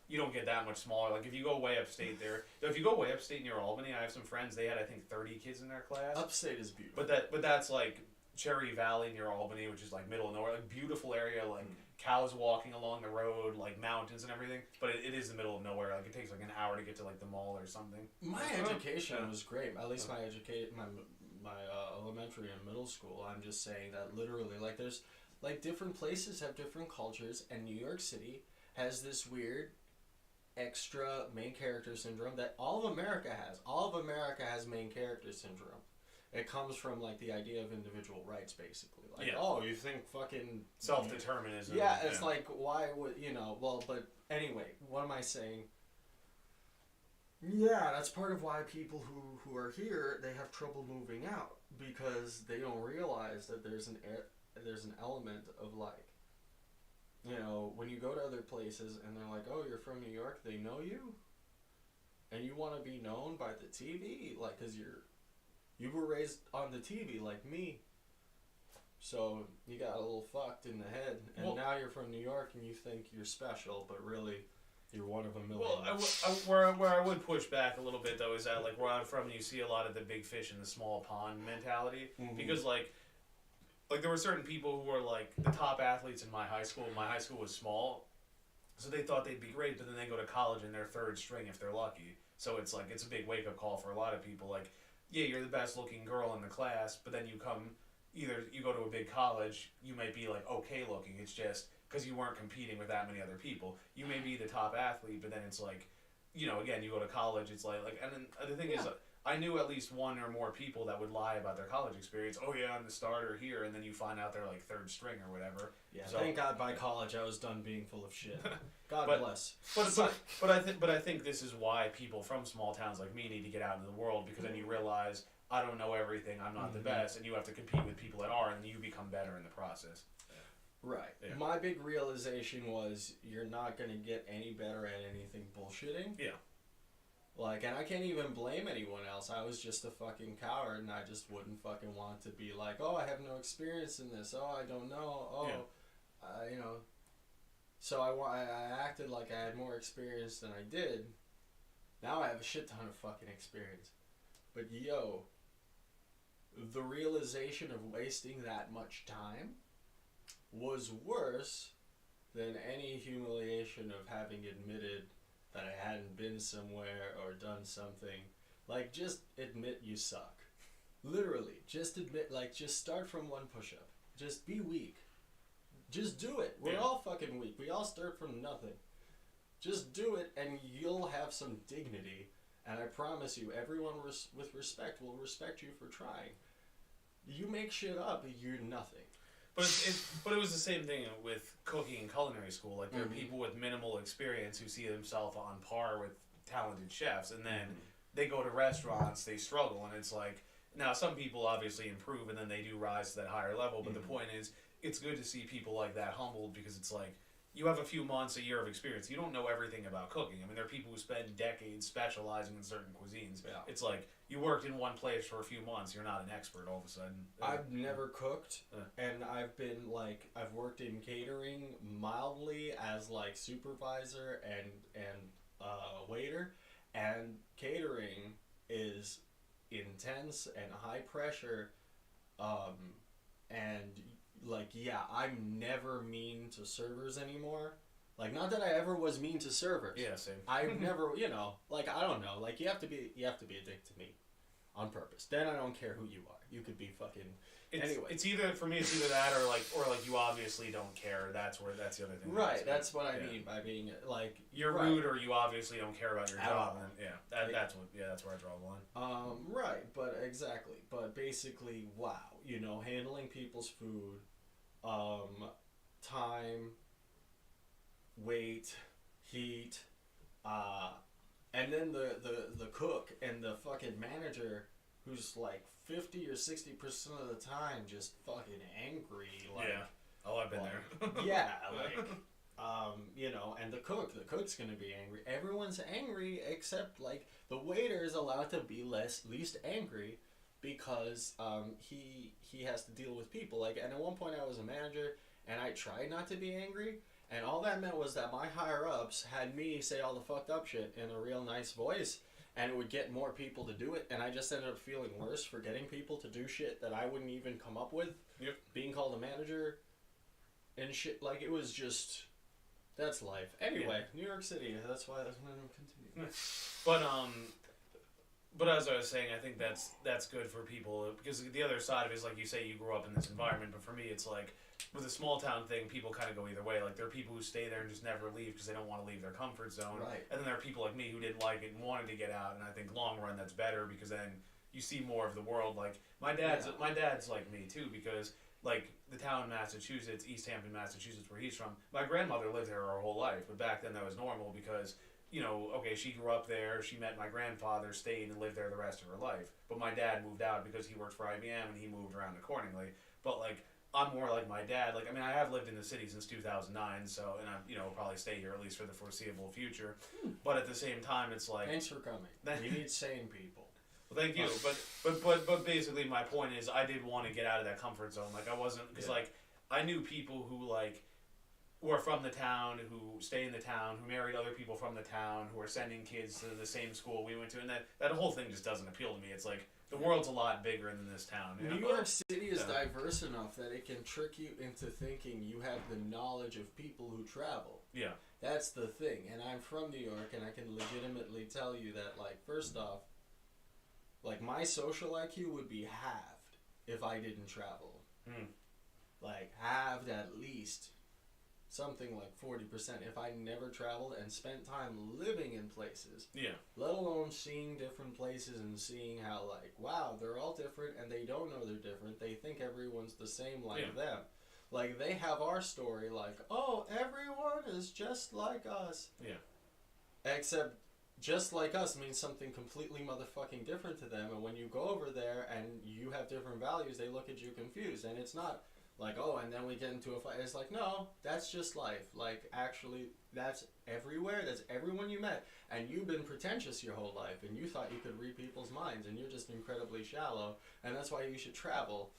S2: You don't get that much smaller. Like, if you go way upstate there... If you go way upstate near Albany, I have some friends, they had, I think, 30 kids in their class.
S1: Upstate is beautiful.
S2: But that's, like, Cherry Valley near Albany, which is, like, middle of nowhere. Like, beautiful area, like, cows walking along the road, like, mountains and everything. But it is the middle of nowhere. Like, it takes, like, an hour to get to, like, the mall or something.
S1: My education was great. At least my elementary and middle school. I'm just saying that literally. Like, there's... Like, different places have different cultures, and New York City has this weird... extra main character syndrome that all of America has. All of America has main character syndrome. It comes from like the idea of individual rights, basically. Like, oh, you think fucking
S2: self-determinism.
S1: Yeah, it's like, why would well, but anyway, what am I saying? Yeah, that's part of why people who are here, they have trouble moving out because they don't realize that there's an element of like. When you go to other places and they're like, oh, you're from New York, they know you? And you want to be known by the TV? Like, because you were raised on the TV like me. So you got a little fucked in the head. And now you're from New York and you think you're special, but really, You're one of a million.
S2: Well, where I would push back a little bit though is that like where I'm from, you see a lot of the big fish in the small pond mentality because like there were certain people who were like the top athletes in my high school. My high school was small, so they thought they'd be great, but then they go to college and they're third string if they're lucky. So it's like it's a big wake up call for a lot of people. Like, yeah, you're the best looking girl in the class, but then you go to a big college, you might be like okay looking. It's just because you weren't competing with that many other people. You may be the top athlete, but then it's like, you know, again, you go to college, it's like, and then the thing is, I knew at least one or more people that would lie about their college experience. Oh yeah, I'm the starter here, and then you find out they're like third string or whatever.
S1: Yeah, so, thank God by college I was done being full of shit. God bless.
S2: But I think this is why people from small towns like me need to get out into the world, because then you realize I don't know everything, I'm not the best, and you have to compete with people that are, and you become better in the process.
S1: Right. Yeah. My big realization was you're not going to get any better at anything bullshitting.
S2: Yeah.
S1: Like, and I can't even blame anyone else. I was just a fucking coward, and I just wouldn't fucking want to be like, oh, I have no experience in this. Oh, I don't know. Oh, you know. So I acted like I had more experience than I did. Now I have a shit ton of fucking experience. But yo, the realization of wasting that much time was worse than any humiliation of having admitted that I hadn't been somewhere or done something. Like, just admit you suck. Literally, just admit, like, just start from one push-up. Just be weak. Just do it. We're all fucking weak. We all start from nothing. Just do it and you'll have some dignity. And I promise you, everyone with respect will respect you for trying. You make shit up, you're nothing.
S2: But it was the same thing with cooking in culinary school. Like, there are people with minimal experience who see themselves on par with talented chefs, and then they go to restaurants, they struggle, and it's like, now some people obviously improve and then they do rise to that higher level, but the point is, it's good to see people like that humbled, because it's like, you have a few months, a year of experience. You don't know everything about cooking. I mean, there are people who spend decades specializing in certain cuisines. Yeah. It's like, you worked in one place for a few months, you're not an expert all of a sudden.
S1: I've never cooked, and I've been, like, I've worked in catering mildly as, like, supervisor and waiter, and catering is intense and high pressure, and like, yeah, I'm never mean to servers anymore. Like, not that I ever was mean to servers.
S2: Yeah, same.
S1: I've never, you know, like, I don't know. Like, you have to be a dick to me on purpose. Then I don't care who you are. You could be fucking... Anyway.
S2: It's either that or like you obviously don't care. That's the other thing.
S1: Right, that's what I mean by being, like...
S2: You're rude, or you obviously don't care about your job. And, that's where I draw the line.
S1: Right, but exactly. But basically, wow. You know, handling people's food... time, weight, heat, and then the cook and the fucking manager who's like 50 or 60% of the time just fucking angry. Like,
S2: yeah. Oh, I've been there.
S1: Yeah, like, you know, and the cook's gonna be angry. Everyone's angry except, like, the waiter is allowed to be least angry, because he has to deal with people. Like, and at one point I was a manager, and I tried not to be angry, and all that meant was that my higher-ups had me say all the fucked up shit in a real nice voice, and it would get more people to do it, and I just ended up feeling worse for getting people to do shit that I wouldn't even come up with.
S2: Yep. Being
S1: called a manager and shit. Like, it was just... That's life. Anyway, New York City, that's why I'm continuing.
S2: But as I was saying, I think that's good for people, because the other side of it is, like you say, you grew up in this environment, but for me it's like, with a small town thing, people kind of go either way. Like, there are people who stay there and just never leave because they don't want to leave their comfort zone.
S1: Right.
S2: And then there are people like me who didn't like it and wanted to get out, and I think long run that's better, because then you see more of the world. Like, my dad's like me too, because, like, the town in Massachusetts, East Hampton, Massachusetts, where he's from, my grandmother lived there her whole life, but back then that was normal because... You know, okay, she grew up there, she met my grandfather, stayed and lived there the rest of her life. But my dad moved out because he worked for IBM and he moved around accordingly. But, like, I'm more like my dad. Like, I mean, I have lived in the city since 2009, so, and I'm, you know, probably stay here at least for the foreseeable future. But at the same time, it's like...
S1: Thanks for coming. We need sane people.
S2: Well, thank you. But basically my point is I did want to get out of that comfort zone. Like, I wasn't... Because, like, I knew people who, like... who are from the town, who stay in the town, who married other people from the town, who are sending kids to the same school we went to, and that whole thing just doesn't appeal to me. It's like, the world's a lot bigger than this town.
S1: You know? New York City is diverse enough that it can trick you into thinking you have the knowledge of people who travel.
S2: Yeah.
S1: That's the thing. And I'm from New York, and I can legitimately tell you that, like, first off, like, my social IQ would be halved if I didn't travel. Like, halved at least. Something like 40% if I never traveled and spent time living in places.
S2: Yeah.
S1: Let alone seeing different places and seeing how, like, wow, they're all different and they don't know they're different. They think everyone's the same like them. Like, they have our story like, oh, everyone is just like us.
S2: Yeah.
S1: Except just like us means something completely motherfucking different to them. And when you go over there and you have different values, they look at you confused. And it's not like, oh, and then we get into a fight. It's like, no, that's just life. Like, actually, that's everywhere. That's everyone you met. And you've been pretentious your whole life. And you thought you could read people's minds. And you're just incredibly shallow. And that's why you should travel.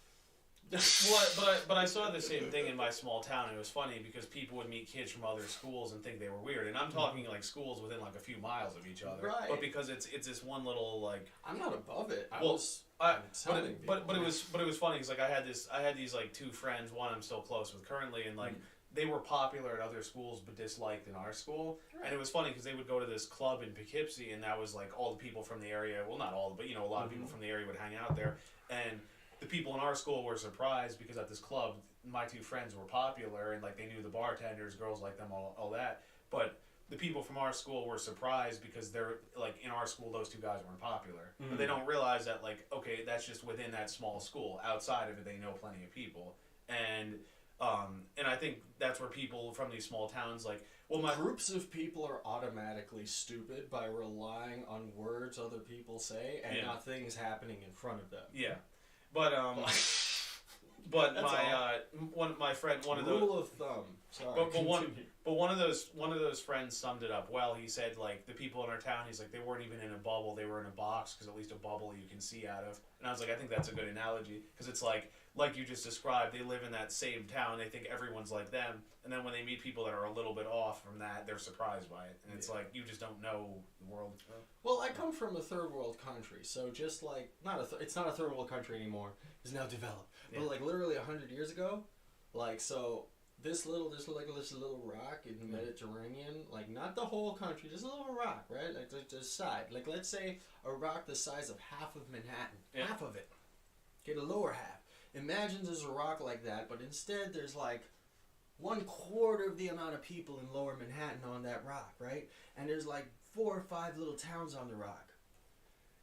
S2: But I saw the same thing in my small town. It was funny because people would meet kids from other schools and think they were weird. And I'm talking like schools within like a few miles of each other.
S1: Right.
S2: But because it's this one little like.
S1: I'm not above it.
S2: But it was funny because like I had these like two friends. One I'm still close with currently, and like they were popular at other schools but disliked in our school. Right. And it was funny because they would go to this club in Poughkeepsie, and that was like all the people from the area. Well, not all, but a lot of people from the area would hang out there, and the people in our school were surprised because at this club, my two friends were popular and like they knew the bartenders, girls like them, all that. But the people from our school were surprised because they're like in our school, those two guys weren't popular. But they don't realize that like, okay, that's just within that small school. Outside of it, they know plenty of people. And I think that's where people from these small towns like, well,
S1: groups of people are automatically stupid by relying on words other people say and not things happening in front of them.
S2: Yeah. But my friend, one of those
S1: rule of thumb. Sorry.
S2: But one of those friends summed it up well. He said like the people in our town, he's like they weren't even in a bubble, they were in a box because at least a bubble you can see out of. And I was like, I think that's a good analogy because it's like you just described, they live in that same town, they think everyone's like them, and then when they meet people that are a little bit off from that, they're surprised by it. And it's like you just don't know the world.
S1: Well, I come from a third world country, so just like it's not a third world country anymore. It's now developed. Yeah. But like literally 100 years ago, like so this little rock in the Mediterranean, like not the whole country, just a little rock, right? Like the side. Like let's say a rock the size of half of Manhattan, half of it. Okay, the lower half. Imagine there's a rock like that, but instead there's like 1/4 of the amount of people in lower Manhattan on that rock, right? And there's like 4 or 5 little towns on the rock.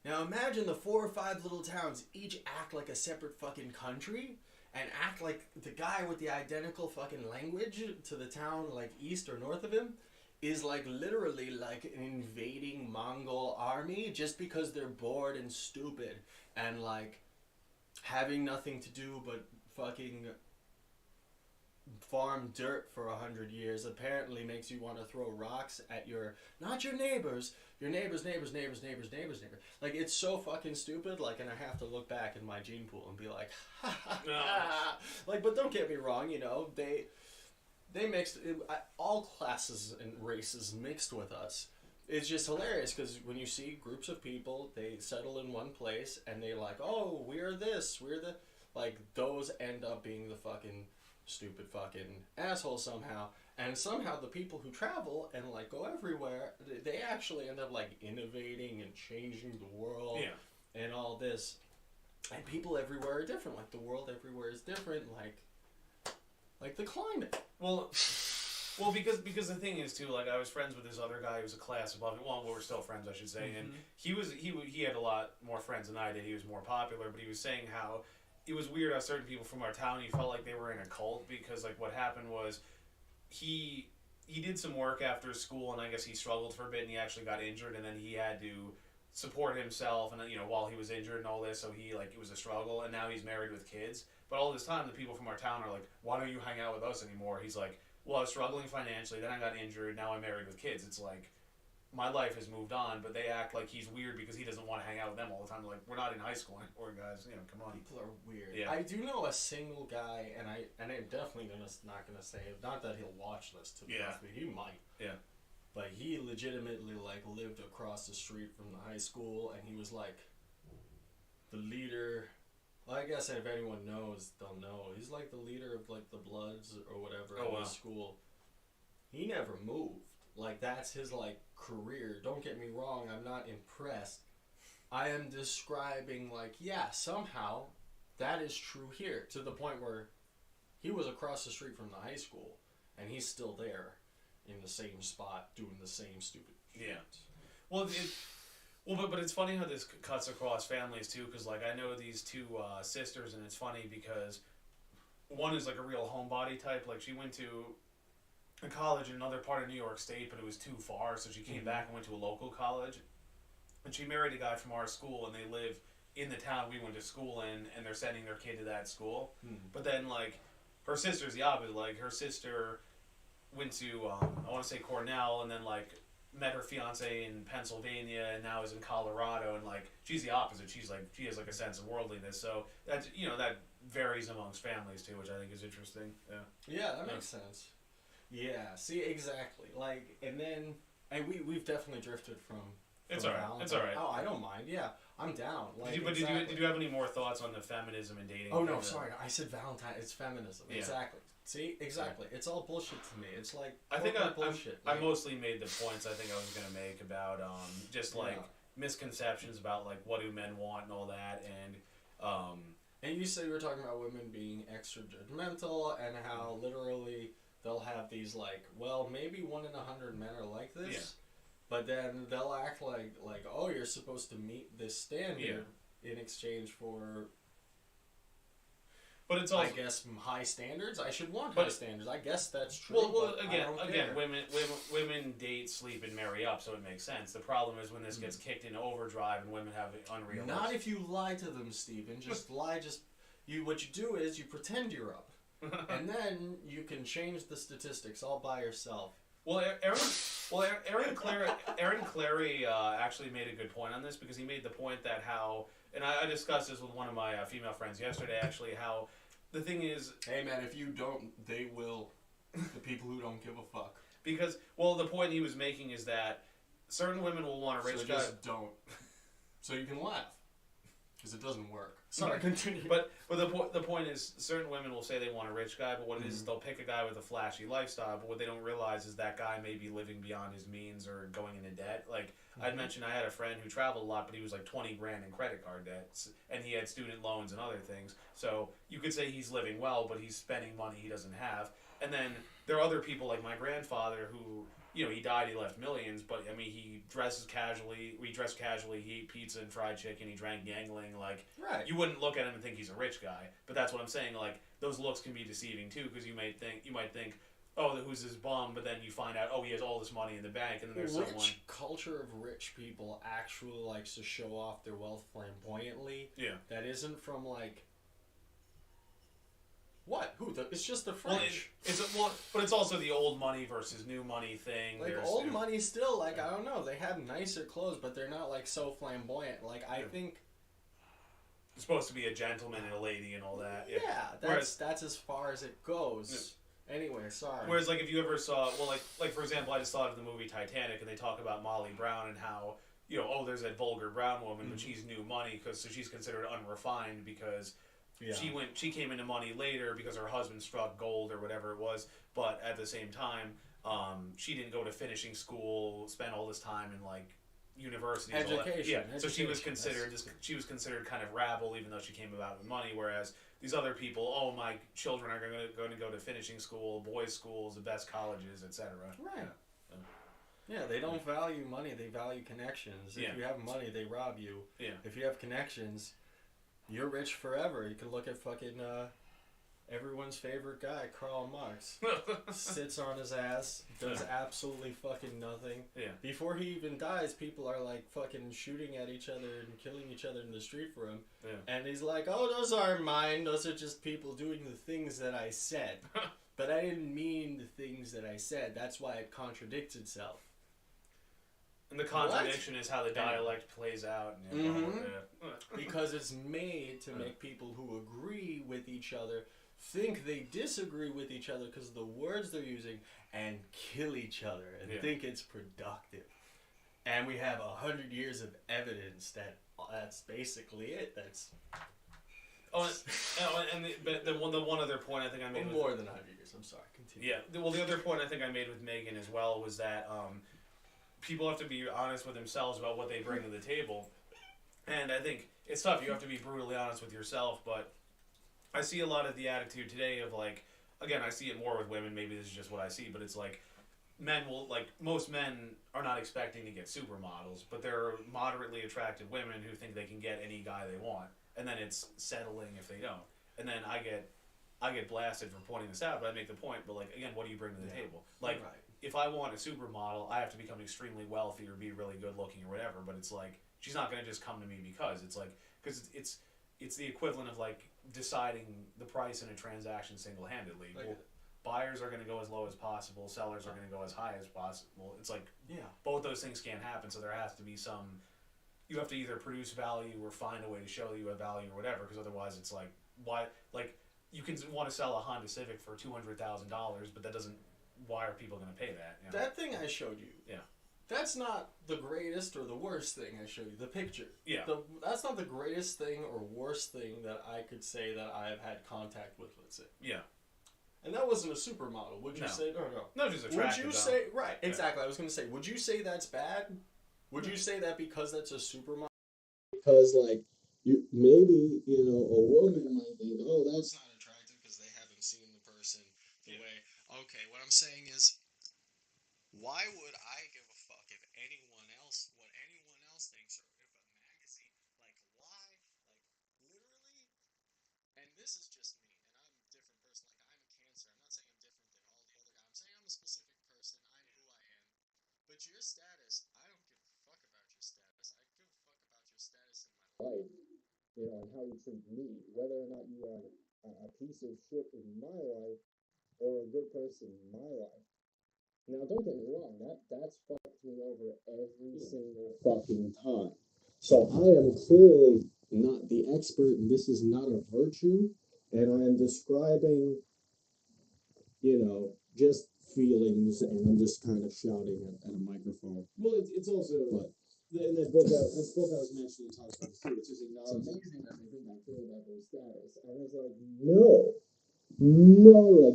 S1: Now imagine the 4 or 5 little towns each act like a separate fucking country and act like the guy with the identical fucking language to the town like east or north of him is like literally like an invading Mongol army just because they're bored and stupid and like having nothing to do but fucking farm dirt for 100 years apparently makes you want to throw rocks at not your neighbors, your neighbors. Like, it's so fucking stupid, like, and I have to look back in my gene pool and be like, ha ha ha. Like, but don't get me wrong, they mixed, all classes and races mixed with us. It's just hilarious because when you see groups of people, they settle in one place and they're like, oh, we're this, we're the, like, those end up being the fucking stupid fucking assholes somehow. And somehow the people who travel and, like, go everywhere, they actually end up, like, innovating and changing the world and all this. And people everywhere are different. Like, the world everywhere is different, like the climate.
S2: Well, because the thing is too, like I was friends with this other guy who was a class above me. Well, we're still friends, I should say. And he had a lot more friends than I did. He was more popular, but he was saying how it was weird how certain people from our town, he felt like they were in a cult because like what happened was he did some work after school and I guess he struggled for a bit and he actually got injured and then he had to support himself and while he was injured and all this, so he like it was a struggle and now he's married with kids. But all this time the people from our town are like, why don't you hang out with us anymore? He's like, well, I was struggling financially, then I got injured, now I'm married with kids. It's like, my life has moved on, but they act like he's weird because he doesn't want to hang out with them all the time. Like, we're not in high school anymore, guys. You know, come on.
S1: People are weird.
S2: Yeah.
S1: I do know a single guy, and I'm definitely not gonna say it. Not that he'll watch this, to be honest with you. He might.
S2: Yeah.
S1: But he legitimately like lived across the street from the high school, and he was like the leader. Well, I guess if anyone knows, they'll know. He's like the leader of like the Bloods or whatever in his school. He never moved. Like, that's his like career. Don't get me wrong, I'm not impressed. I am describing like, yeah, somehow that is true here, to the point where he was across the street from the high school and he's still there in the same spot doing the same stupid shit.
S2: Yeah. Well, but it's funny how this cuts across families too, because like I know these two sisters, and it's funny because one is like a real homebody type. Like, she went to a college in another part of New York State, but it was too far, so she came back and went to a local college. And she married a guy from our school, and they live in the town we went to school in, and they're sending their kid to that school. But then, like, her sister's the opposite. Like, her sister went to, I want to say Cornell, and then, like, met her fiance in Pennsylvania, and now is in Colorado, and, like, she's the opposite. She's, like, she has, like, a sense of worldliness. So, that's, you know, that varies amongst families, too, which I think is interesting.
S1: Yeah, that makes sense. Yeah, see, exactly. Like, and then, and we've definitely drifted from
S2: it's alright. It's alright.
S1: Oh, I don't mind. Yeah, I'm down. Like,
S2: did you have any more thoughts on the feminism and dating?
S1: Oh, no, sorry. I said Valentine. It's feminism. Yeah. Exactly. See? Exactly. It's all bullshit to me. It's like, bullshit.
S2: I mostly made the points I think I was going to make about just, like, misconceptions about, like, what do men want and all that,
S1: and you said you were talking about women being extra judgmental, and how literally they'll have these, like, well, maybe 1 in 100 men are like this, but then they'll act like, oh, you're supposed to meet this standard in exchange for,
S2: but it's also,
S1: I guess, high standards. I should want high standards. I guess that's true.
S2: Well, again, women date, sleep, and marry up, so it makes sense. The problem is when this gets kicked into overdrive and women have unrealistic.
S1: Not if you lie to them, Stephen. Just lie. What you do is you pretend you're up. And then you can change the statistics all by yourself.
S2: Well, Aaron Clary actually made a good point on this, because he made the point that how, and I discussed this with one of my female friends yesterday, actually, how the thing is...
S1: Hey, man, if you don't, they will. The people who don't give a fuck.
S2: Because, well, the point he was making is that certain women will want a rich guy...
S1: just don't. So you can laugh. Because it doesn't work. Sorry, continue.
S2: But the point is, certain women will say they want a rich guy, but what it is they'll pick a guy with a flashy lifestyle, but what they don't realize is that guy may be living beyond his means or going into debt. Like, I'd mentioned I had a friend who traveled a lot, but he was like 20 grand in credit card debts, and he had student loans and other things. So you could say he's living well, but he's spending money he doesn't have. And then there are other people like my grandfather who... You know, he died, he left millions, but, I mean, he dressed casually, he ate pizza and fried chicken, he drank Yangling, like, you wouldn't look at him and think he's a rich guy, but that's what I'm saying, like, those looks can be deceiving, too, because you might think, oh, who's this bum, but then you find out, oh, he has all this money in the bank, and then there's someone...
S1: Which culture of rich people actually likes to show off their wealth flamboyantly?
S2: Yeah.
S1: That isn't from, like... What? Who? It's just the French.
S2: But it's also the old money versus new money thing.
S1: Like, old money still, like, I don't know, they have nicer clothes, but they're not, like, so flamboyant. Like, I think...
S2: It's supposed to be a gentleman and a lady and all that.
S1: Yeah, that's as far as it goes. Yeah. Anyway, sorry.
S2: Whereas, like, if you ever saw... Well, like for example, I just thought of the movie Titanic, and they talk about Molly Brown and how, you know, oh, there's that vulgar brown woman, but she's new money, so she's considered unrefined because... Yeah. She came into money later because her husband struck gold or whatever it was, but at the same time, she didn't go to finishing school, spend all this time in like university.
S1: Education.
S2: So she was considered kind of rabble, even though she came about with money. Whereas these other people, oh, my children are going to go to finishing school, boys' schools, the best colleges, etc.
S1: Right. Yeah, they don't value money; they value connections. If you have money, they rob you.
S2: Yeah.
S1: If you have connections, you're rich forever. You can look at fucking everyone's favorite guy, Karl Marx. Sits on his ass, does absolutely fucking nothing.
S2: Yeah.
S1: Before he even dies, people are like fucking shooting at each other and killing each other in the street for him.
S2: Yeah.
S1: And he's like, oh, those aren't mine. Those are just people doing the things that I said. But I didn't mean the things that I said. That's why it contradicts itself.
S2: And the contradiction is how the dialect plays out.
S1: Because it's made to make people who agree with each other think they disagree with each other because of the words they're using and kill each other and think it's productive. And we have 100 years of evidence that that's basically it. That's
S2: but the one other point I think I made
S1: more than 100 years. I'm sorry. Continue.
S2: Yeah. Well, the other point I think I made with Megan as well was that people have to be honest with themselves about what they bring to the table, and I think it's tough. You have to be brutally honest with yourself, but I see a lot of the attitude today of like, again, I see it more with women. Maybe this is just what I see, but it's like men will, like, most men are not expecting to get supermodels, but there are moderately attractive women who think they can get any guy they want, and then it's settling if they don't. And then I get blasted for pointing this out, but I make the point. But like, again, what do you bring to the table? Like, if I want a supermodel, I have to become extremely wealthy or be really good looking or whatever. But it's like, she's not going to just come to me because it's the equivalent of like deciding the price in a transaction single-handedly. Well, buyers are going to go as low as possible. Sellers are going to go as high as possible. It's like, both those things can't happen. So there has to be some. You have to either produce value or find a way to show that you have value or whatever. Because otherwise, it's like, why? Like, you can want to sell a Honda Civic for $200,000, but that doesn't. Why are people going to pay that? You know?
S1: That thing I showed you. Yeah. That's not the greatest or the worst thing I showed you. The picture. Yeah. That's not the greatest thing or worst thing that I could say that I've had contact with, let's say. Yeah. And that wasn't a supermodel. Would you say... No, just attractive. Would you say... Right, exactly. I was going to say, would you say that's bad? Would you say that because that's a supermodel?
S3: Because, like, maybe, a woman might think, oh, that's not attractive because they haven't seen the person the way... Okay, what I'm saying is, why would I give a fuck if what anyone else thinks, or if a magazine, like, why, like, literally, and this is just me, and I'm a different person, like, I'm a Cancer, I'm not saying I'm different than all the other guys, I'm saying I'm a specific person, I'm who I am, but your status, I don't give a fuck about your status, I give a fuck about your status in my life, and how you treat me, whether or not you are a piece of shit in my life, or a good person in my life. Now, don't get me wrong, that's fucked me over every single fucking time. So I am clearly not the expert, and this is not a virtue, and I am describing, just feelings, and I'm just kind of shouting at a microphone. Well, it's also, in this book I was mentioning talks about too, it's just amazing that they think I care about their status. And it's like, no. Well,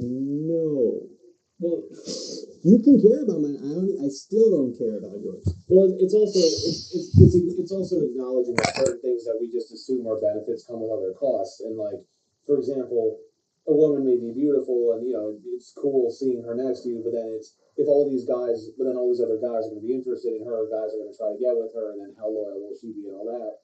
S3: you can care about mine. I still don't care about yours. Well, it's also acknowledging that certain things that we just assume are benefits come with other costs. And like, for example, a woman may be beautiful, and it's cool seeing her next to you. But then all these other guys are going to be interested in her. Guys are going to try to get with her, and then how loyal will she be and all that.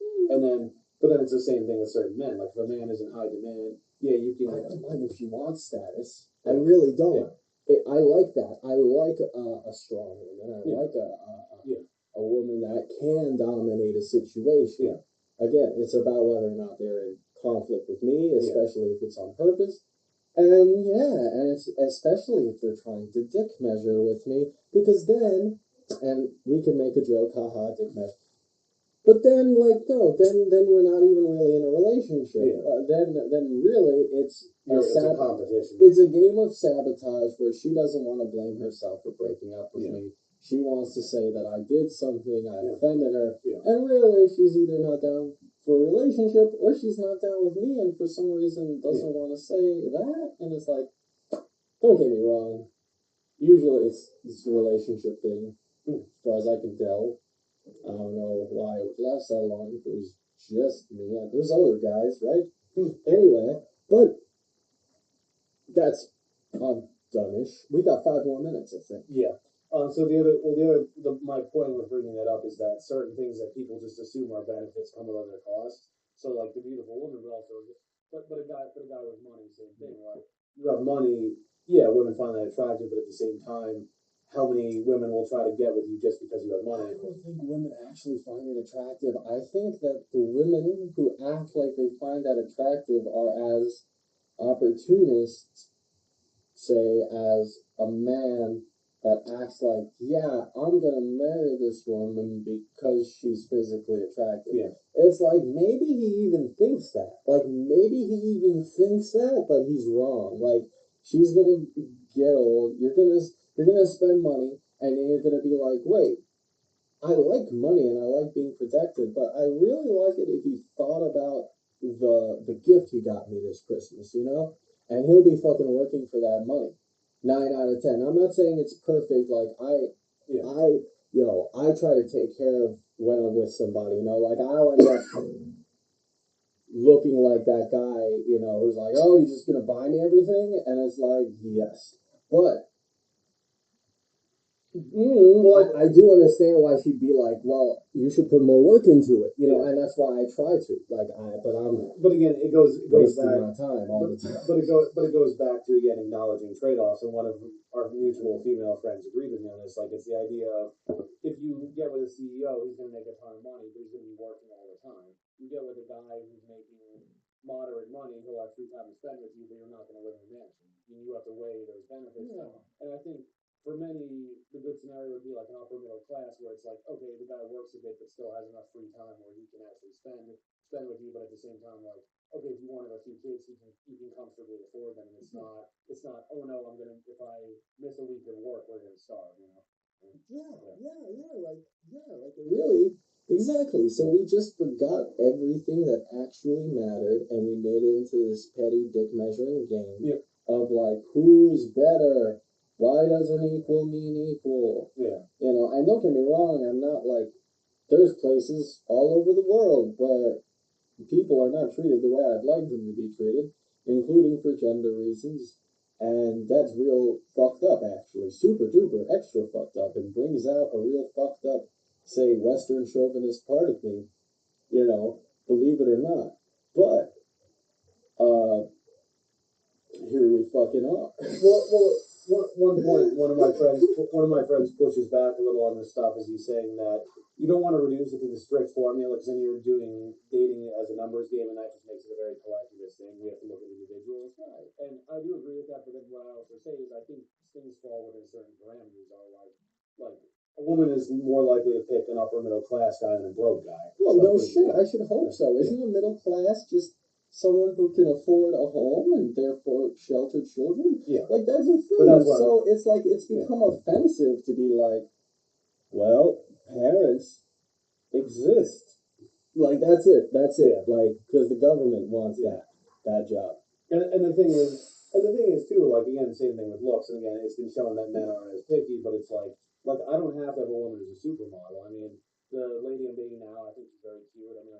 S3: But then it's the same thing with certain men. Like, if a man is in high demand, you can. I don't mind if she wants status. I really don't. I like that. I like a strong woman. I like a woman that can dominate a situation. Again, it's about whether or not they're in conflict with me, especially if it's on purpose. And it's especially if they're trying to dick measure with me, because then, and we can make a joke, haha, dick measure. But then, like, no, then we're not even really in a relationship. Then really, it's a competition. It's a game of sabotage where she doesn't want to blame herself for breaking up with me. She wants to say that I did something, I offended her, and really, she's either not down for a relationship or she's not down with me, and for some reason doesn't want to say that. And it's like, don't get me wrong. Usually, it's a relationship thing, as far as I can tell. I don't know why it lasts that long. It was just me. There's other guys, right? Anyway, but that's done-ish. We got 5 more minutes, I think. Yeah. So my point with bringing that up is that certain things that people just assume are benefits come with other costs. So like the beautiful woman, but also, but a guy with money, same thing. Like, you have money, women find that attractive, but at the same time, how many women will try to get with you just because you have money? I don't think women actually find it attractive. I think that the women who act like they find that attractive are as opportunists, say, as a man that acts like, yeah, I'm gonna marry this woman because she's physically attractive.
S4: Yeah.
S3: It's like maybe he even thinks that. Like maybe he even thinks that, but he's wrong. Like she's gonna get old. You're gonna spend money, and then you're gonna be like, wait, I like money and I like being protected, but I really like it if he thought about the gift he got me this Christmas, you know? And he'll be fucking working for that money. 9 out of 10. I'm not saying it's perfect. Like
S4: Yeah.
S3: I try to take care of when I'm with somebody. You know, like I'll end up looking like that guy. You know, who's like, oh, you're just gonna buy me everything, and it's like, yes, but well, I do understand why she'd be like, well, you should put more work into it, you know, and that's why I try to. But I'm
S4: But again, it goes
S3: wasting
S4: back.
S3: my time all the time.
S4: But it goes back to again acknowledging trade-offs, and one of our mutual female friends agreed with me on this. Like it's the idea of if you get with a CEO, he's going to make a ton of money, but he's going to be working all the time. You get with a guy who's making moderate money, he'll have free time to spend with you, but you're not going to live in a mansion. You have to weigh those benefits.
S3: Yeah.
S4: And I think for many, the good scenario would be like an upper middle class where it's like, okay, the guy works a bit but still has enough free time where he can actually spend with you, but at the same time, like, okay, if you wanted a few kids, you can comfortably afford them, and it's not, oh no, if I miss a week of work, we're gonna starve, you know.
S3: Like really, exactly. So we just forgot everything that actually mattered, and we made it into this petty dick measuring game of like who's better. Why doesn't equal mean equal?
S4: Yeah.
S3: You know, and don't get me wrong, I'm not like there's places all over the world where people are not treated the way I'd like them to be treated, including for gender reasons. And that's real fucked up, actually. Super duper extra fucked up, and brings out a real fucked up, say, Western chauvinist part of me, you know, believe it or not. But, here we fucking are.
S4: One point, one of my friends pushes back a little on this stuff, is he's saying that you don't want to reduce it to the strict formula because then you're doing dating as a numbers game, and that just makes it a very collectivist thing. We have to look at individuals, and I do agree with that. But then what I also say is I think things fall within certain parameters. Are like a woman is more likely to pick an upper middle class guy than a broke guy.
S3: Well, no shit. I should hope so. Isn't a middle class just someone who can afford a home and therefore shelter children?
S4: Yeah.
S3: Like that's a thing. So it's like it's become offensive to be like, well, parents exist. Like that's it. Like because the government wants that job.
S4: And the thing is too, like again, the same thing with looks. And again, it's been shown that men aren't as picky, but it's like I don't have to have a woman as a supermodel. I mean, the lady I'm dating now, I think she's very cute. I mean,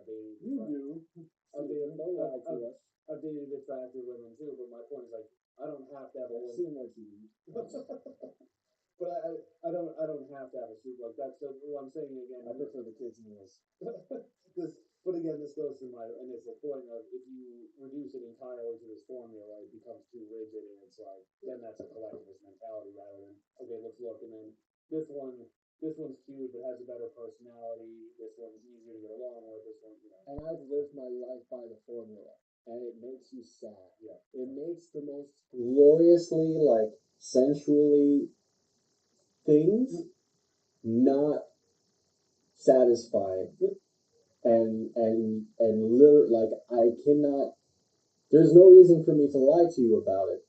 S4: I've dated attractive women too, but my point is like I don't have to have a woman.
S3: Seen what you mean.
S4: But I don't have to have a super like that's what I'm saying again.
S3: I prefer the kids meals.
S4: But again, this goes to my initial point of if you reduce it entirely to this formula, it becomes too rigid, and it's like then that's a collectivist mentality rather than okay, let's look, and then this one's cute but has a better personality. This one's easier to get along with. This one, you know.
S3: And I've lived my life by the formula, and it makes you sad.
S4: Yeah.
S3: It makes the most gloriously like sensually things not satisfying and like I cannot there's no reason for me to lie to you about it.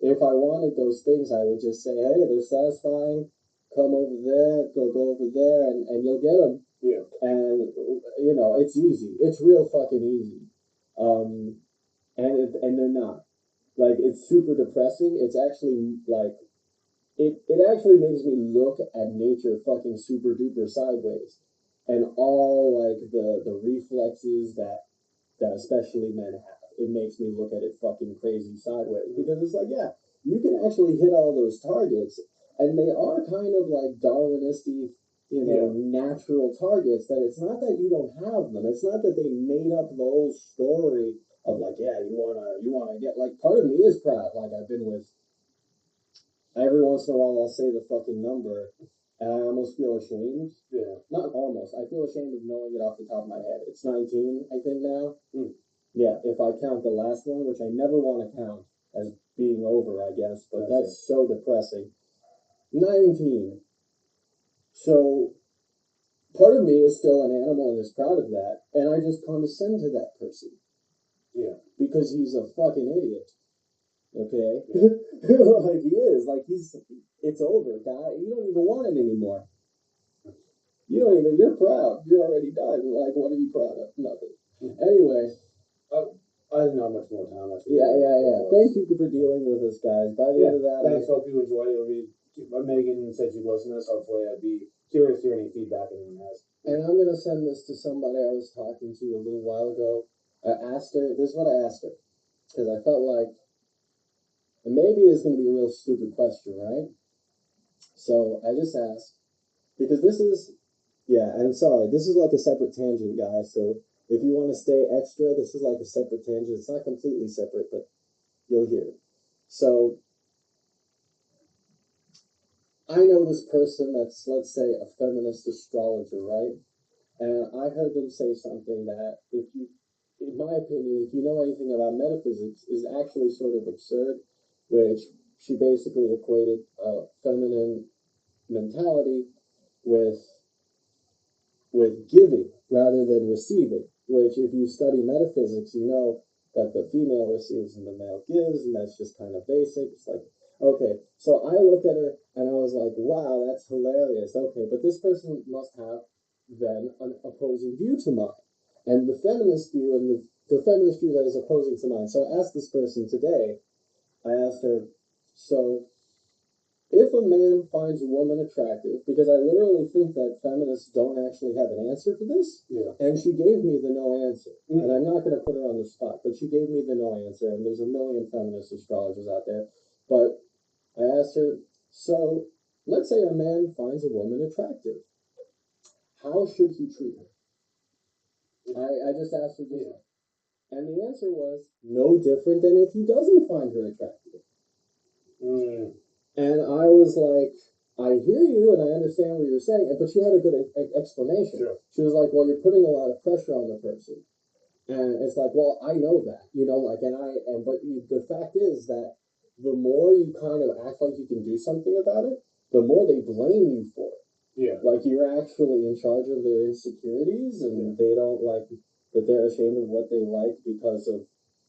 S3: If I wanted those things I would just say, hey, they're satisfying, come over there, go over there, and you'll get them.
S4: Yeah.
S3: And you know it's easy, it's real fucking easy. And they're not, like it's super depressing. It's actually like it actually makes me look at nature fucking super duper sideways, and all like the reflexes that especially men have. It makes me look at it fucking crazy sideways because it's like, yeah, you can actually hit all those targets, and they are kind of like Darwinistic, you know, natural targets. That it's not that you don't have them. It's not that they made up the whole story of like, yeah, you wanna get like. Part of me is proud. Like I've been with. Every once in a while, I'll say the fucking number, and I almost feel ashamed.
S4: Yeah.
S3: Not almost. I feel ashamed of knowing it off the top of my head. It's 19, I think now.
S4: Mm.
S3: Yeah, if I count the last one, which I never want to count as being over, I guess, but that's so depressing. 19. So part of me is still an animal and is proud of that, and I just condescend to that person.
S4: Yeah.
S3: Because he's a fucking idiot. Okay?
S4: Yeah.
S3: Like he is. Like it's over, guy. You don't even want it anymore. You're proud. You're already done. Like, what are you proud of? Nothing. Anyway.
S4: I have not much more time.
S3: Yeah. Thank you for dealing with us, guys. By the end of that,
S4: thanks. Hope you enjoyed it. Megan said she'd listen to this. Hopefully, I'd be curious to hear any feedback anyone has.
S3: And I'm gonna send this to somebody I was talking to a little while ago. I asked her. This is what I asked her because I felt like, and maybe it's gonna be a real stupid question, right? So I just asked because this is, yeah. And sorry, this is like a separate tangent, guys. So if you want to stay extra, this is like a separate tangent. It's not completely separate, but you'll hear it. So I know this person that's, let's say, a feminist astrologer, right? And I heard them say something that, if you, in my opinion, if you know anything about metaphysics, is actually sort of absurd, which she basically equated a feminine mentality with giving rather than receiving. Which, if you study metaphysics, you know that the female receives and the male gives, and that's just kind of basic. It's like, okay, so I looked at her and I was like, wow, that's hilarious. Okay, but this person must have then an opposing view to mine, and the feminist view and the feminist view that is opposing to mine. So I asked this person today. I asked her, so if a man finds a woman attractive, because I literally think that feminists don't actually have an answer for this,
S4: Yeah.
S3: and she gave me the no answer. And I'm not going to put her on the spot, but she gave me the no answer, and there's a million feminist astrologers out there. But I asked her, so let's say a man finds a woman attractive. How should he treat her? I just asked her this. And the answer was no different than if he doesn't find her attractive. And I was like, I hear you and I understand what you're saying, but she had a good explanation.
S4: Sure.
S3: She was like, well, you're putting a lot of pressure on the person. And it's like, well, I know that, like, but the fact is that the more you kind of act like you can do something about it, the more they blame you for it.
S4: Yeah.
S3: Like you're actually in charge of their insecurities and they don't like that they're ashamed of what they like because of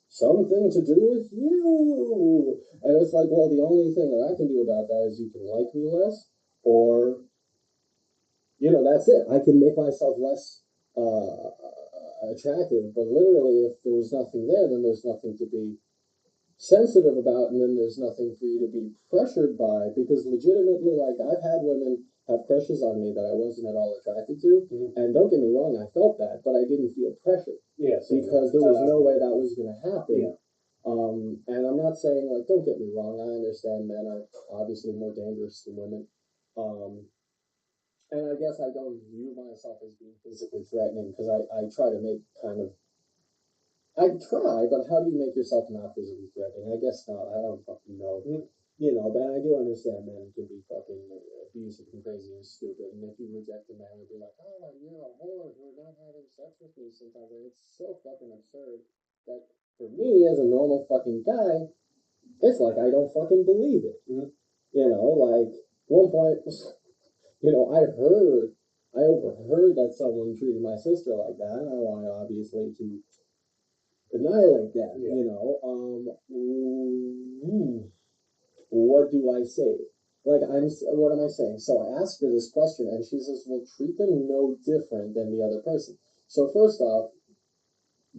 S3: something to do with you. And it's like, well, the only thing that I can do about that is you can like me less, or, that's it. I can make myself less attractive, but literally, if there was nothing there, then there's nothing to be sensitive about, and then there's nothing for you to be pressured by, because legitimately, like, I've had women have crushes on me that I wasn't at all attracted to, and don't get me wrong, I felt that, but I didn't feel pressure.
S4: Yes.
S3: Because there was no way that was going to happen.
S4: Yeah.
S3: And I'm not saying, like, don't get me wrong, I understand men are obviously more dangerous than women. And I guess I don't view myself as being physically threatening because I try to make kind of, I try, but how do you make yourself not physically threatening? I guess not. I don't fucking know. But I do understand men can be fucking abusive and crazy and stupid. And if you reject a man, it'll be like, oh, you're a whore for not having sex with me sometimes. And it's so fucking absurd that for me, as a normal fucking guy, it's like I don't fucking believe it. Like one point, I overheard that someone treated my sister like that. And I want obviously to annihilate that. What do I say? Like, what am I saying? So I asked her this question, and she says, "Well, treat them no different than the other person." So first off,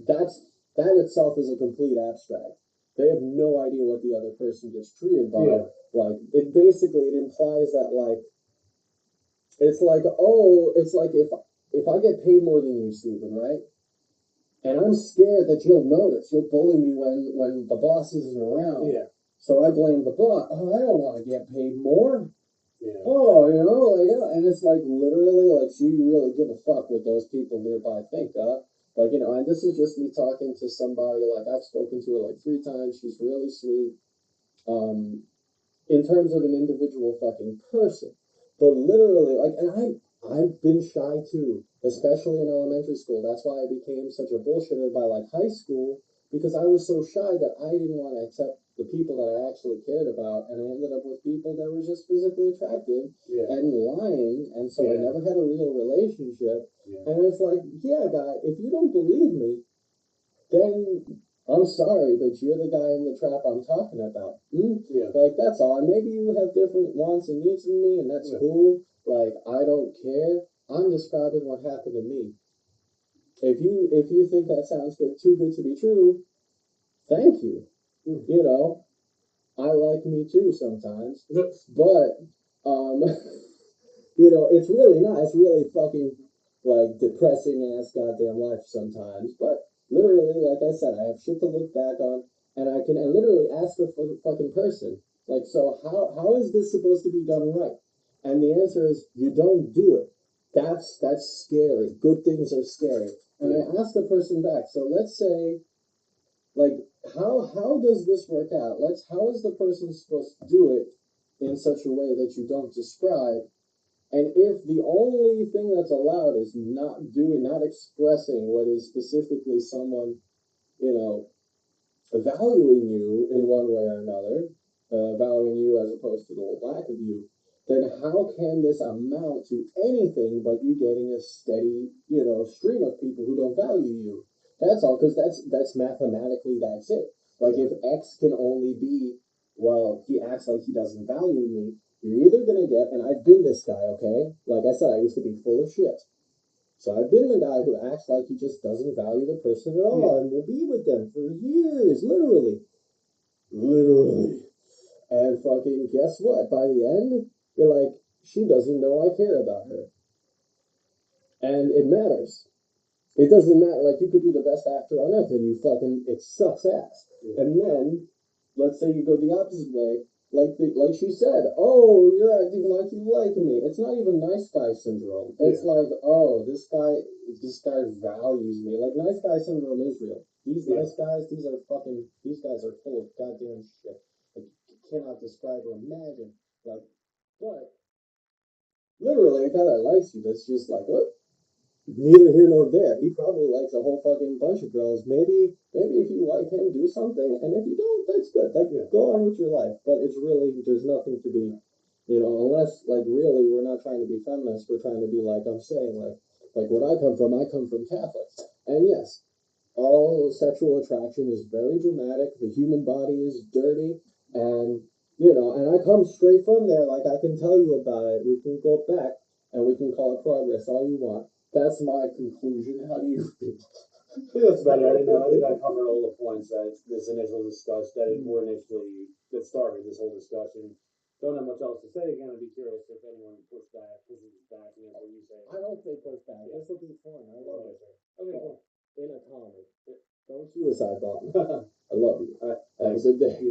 S3: that itself is a complete abstract. They have no idea what the other person gets treated by.
S4: Yeah.
S3: Like, it implies that, like, it's like, oh, it's like if I get paid more than you, Stephen, right? And I'm scared that you'll notice. You'll bully me when the boss isn't around.
S4: Yeah.
S3: So I blame the boss. Oh, I don't want to get paid more.
S4: Yeah.
S3: Oh, and it's like literally, like, do you really give a fuck what those people nearby think, huh? Like, and this is just me talking to somebody, like, I've spoken to her like 3 times. She's really sweet. In terms of an individual fucking person. But literally, like, and I've been shy too, especially in elementary school. That's why I became such a bullshitter by like high school, because I was so shy that I didn't want to accept the people that I actually cared about, and I ended up with people that were just physically attractive and lying, and so I never had a real relationship. And it's like, yeah, guy, if you don't believe me, then I'm sorry, but you're the guy in the trap I'm talking about. Like, that's all. And maybe you have different wants and needs than me, and that's cool. Like, I don't care. I'm describing what happened to me. If you think that sounds good, too good to be true, thank you. You know, I like me too sometimes, but it's really not. It's really fucking like depressing ass goddamn life sometimes. But literally, like I said, I have shit to look back on, and I can literally ask the fucking person, like, so how is this supposed to be done right? And the answer is you don't do it. That's scary. Good things are scary. And I ask the person back. So let's say, like, how does this work out? How is the person supposed to do it in such a way that you don't describe? And if the only thing that's allowed is not expressing what is specifically someone, you know, valuing you in one way or another, valuing you as opposed to the lack of you, then how can this amount to anything but you getting a steady, stream of people who don't value you? That's all, because that's mathematically that's it. Like, if X can only be, well, he acts like he doesn't value me, you're either gonna get, and I've been this guy, okay? Like I said, I used to be full of shit. So I've been the guy who acts like he just doesn't value the person at all and will be with them for years, literally. Literally. And fucking guess what? By the end, you're like, she doesn't know I care about her. And it matters. It doesn't matter. Like, you could be the best actor on earth and it sucks ass. And then, let's say you go the opposite way. Like she said, oh, you're acting like you like me. It's not even nice guy syndrome. It's like, oh, this guy values me. Like, nice guy syndrome is real. These nice guys, these guys are full of goddamn shit. Like, you cannot describe or imagine. Like, but literally, a guy that likes you, that's just like, what? Neither here nor there. He probably likes a whole fucking bunch of girls. Maybe if you like him, do something, and if you don't, that's good. Like, go on with your life. But it's really, there's nothing to be, unless, like, really we're not trying to be feminists. We're trying to be, like I'm saying, like what I come from Catholics. And yes, all sexual attraction is very dramatic. The human body is dirty, and and I come straight from there. Like, I can tell you about it. We can go back and we can call it progress all you want. That's my conclusion. How do you feel?
S4: I think that's about it. I think I covered all the points that that started this whole discussion. Don't have much else to say. Again, I'd be curious if anyone pushes back against what you say.
S3: I don't say push back. This will be fun. I love it.
S4: Okay, cool.
S3: In a comedy. Don't suicide bomb. I love you. All right. Have a good day.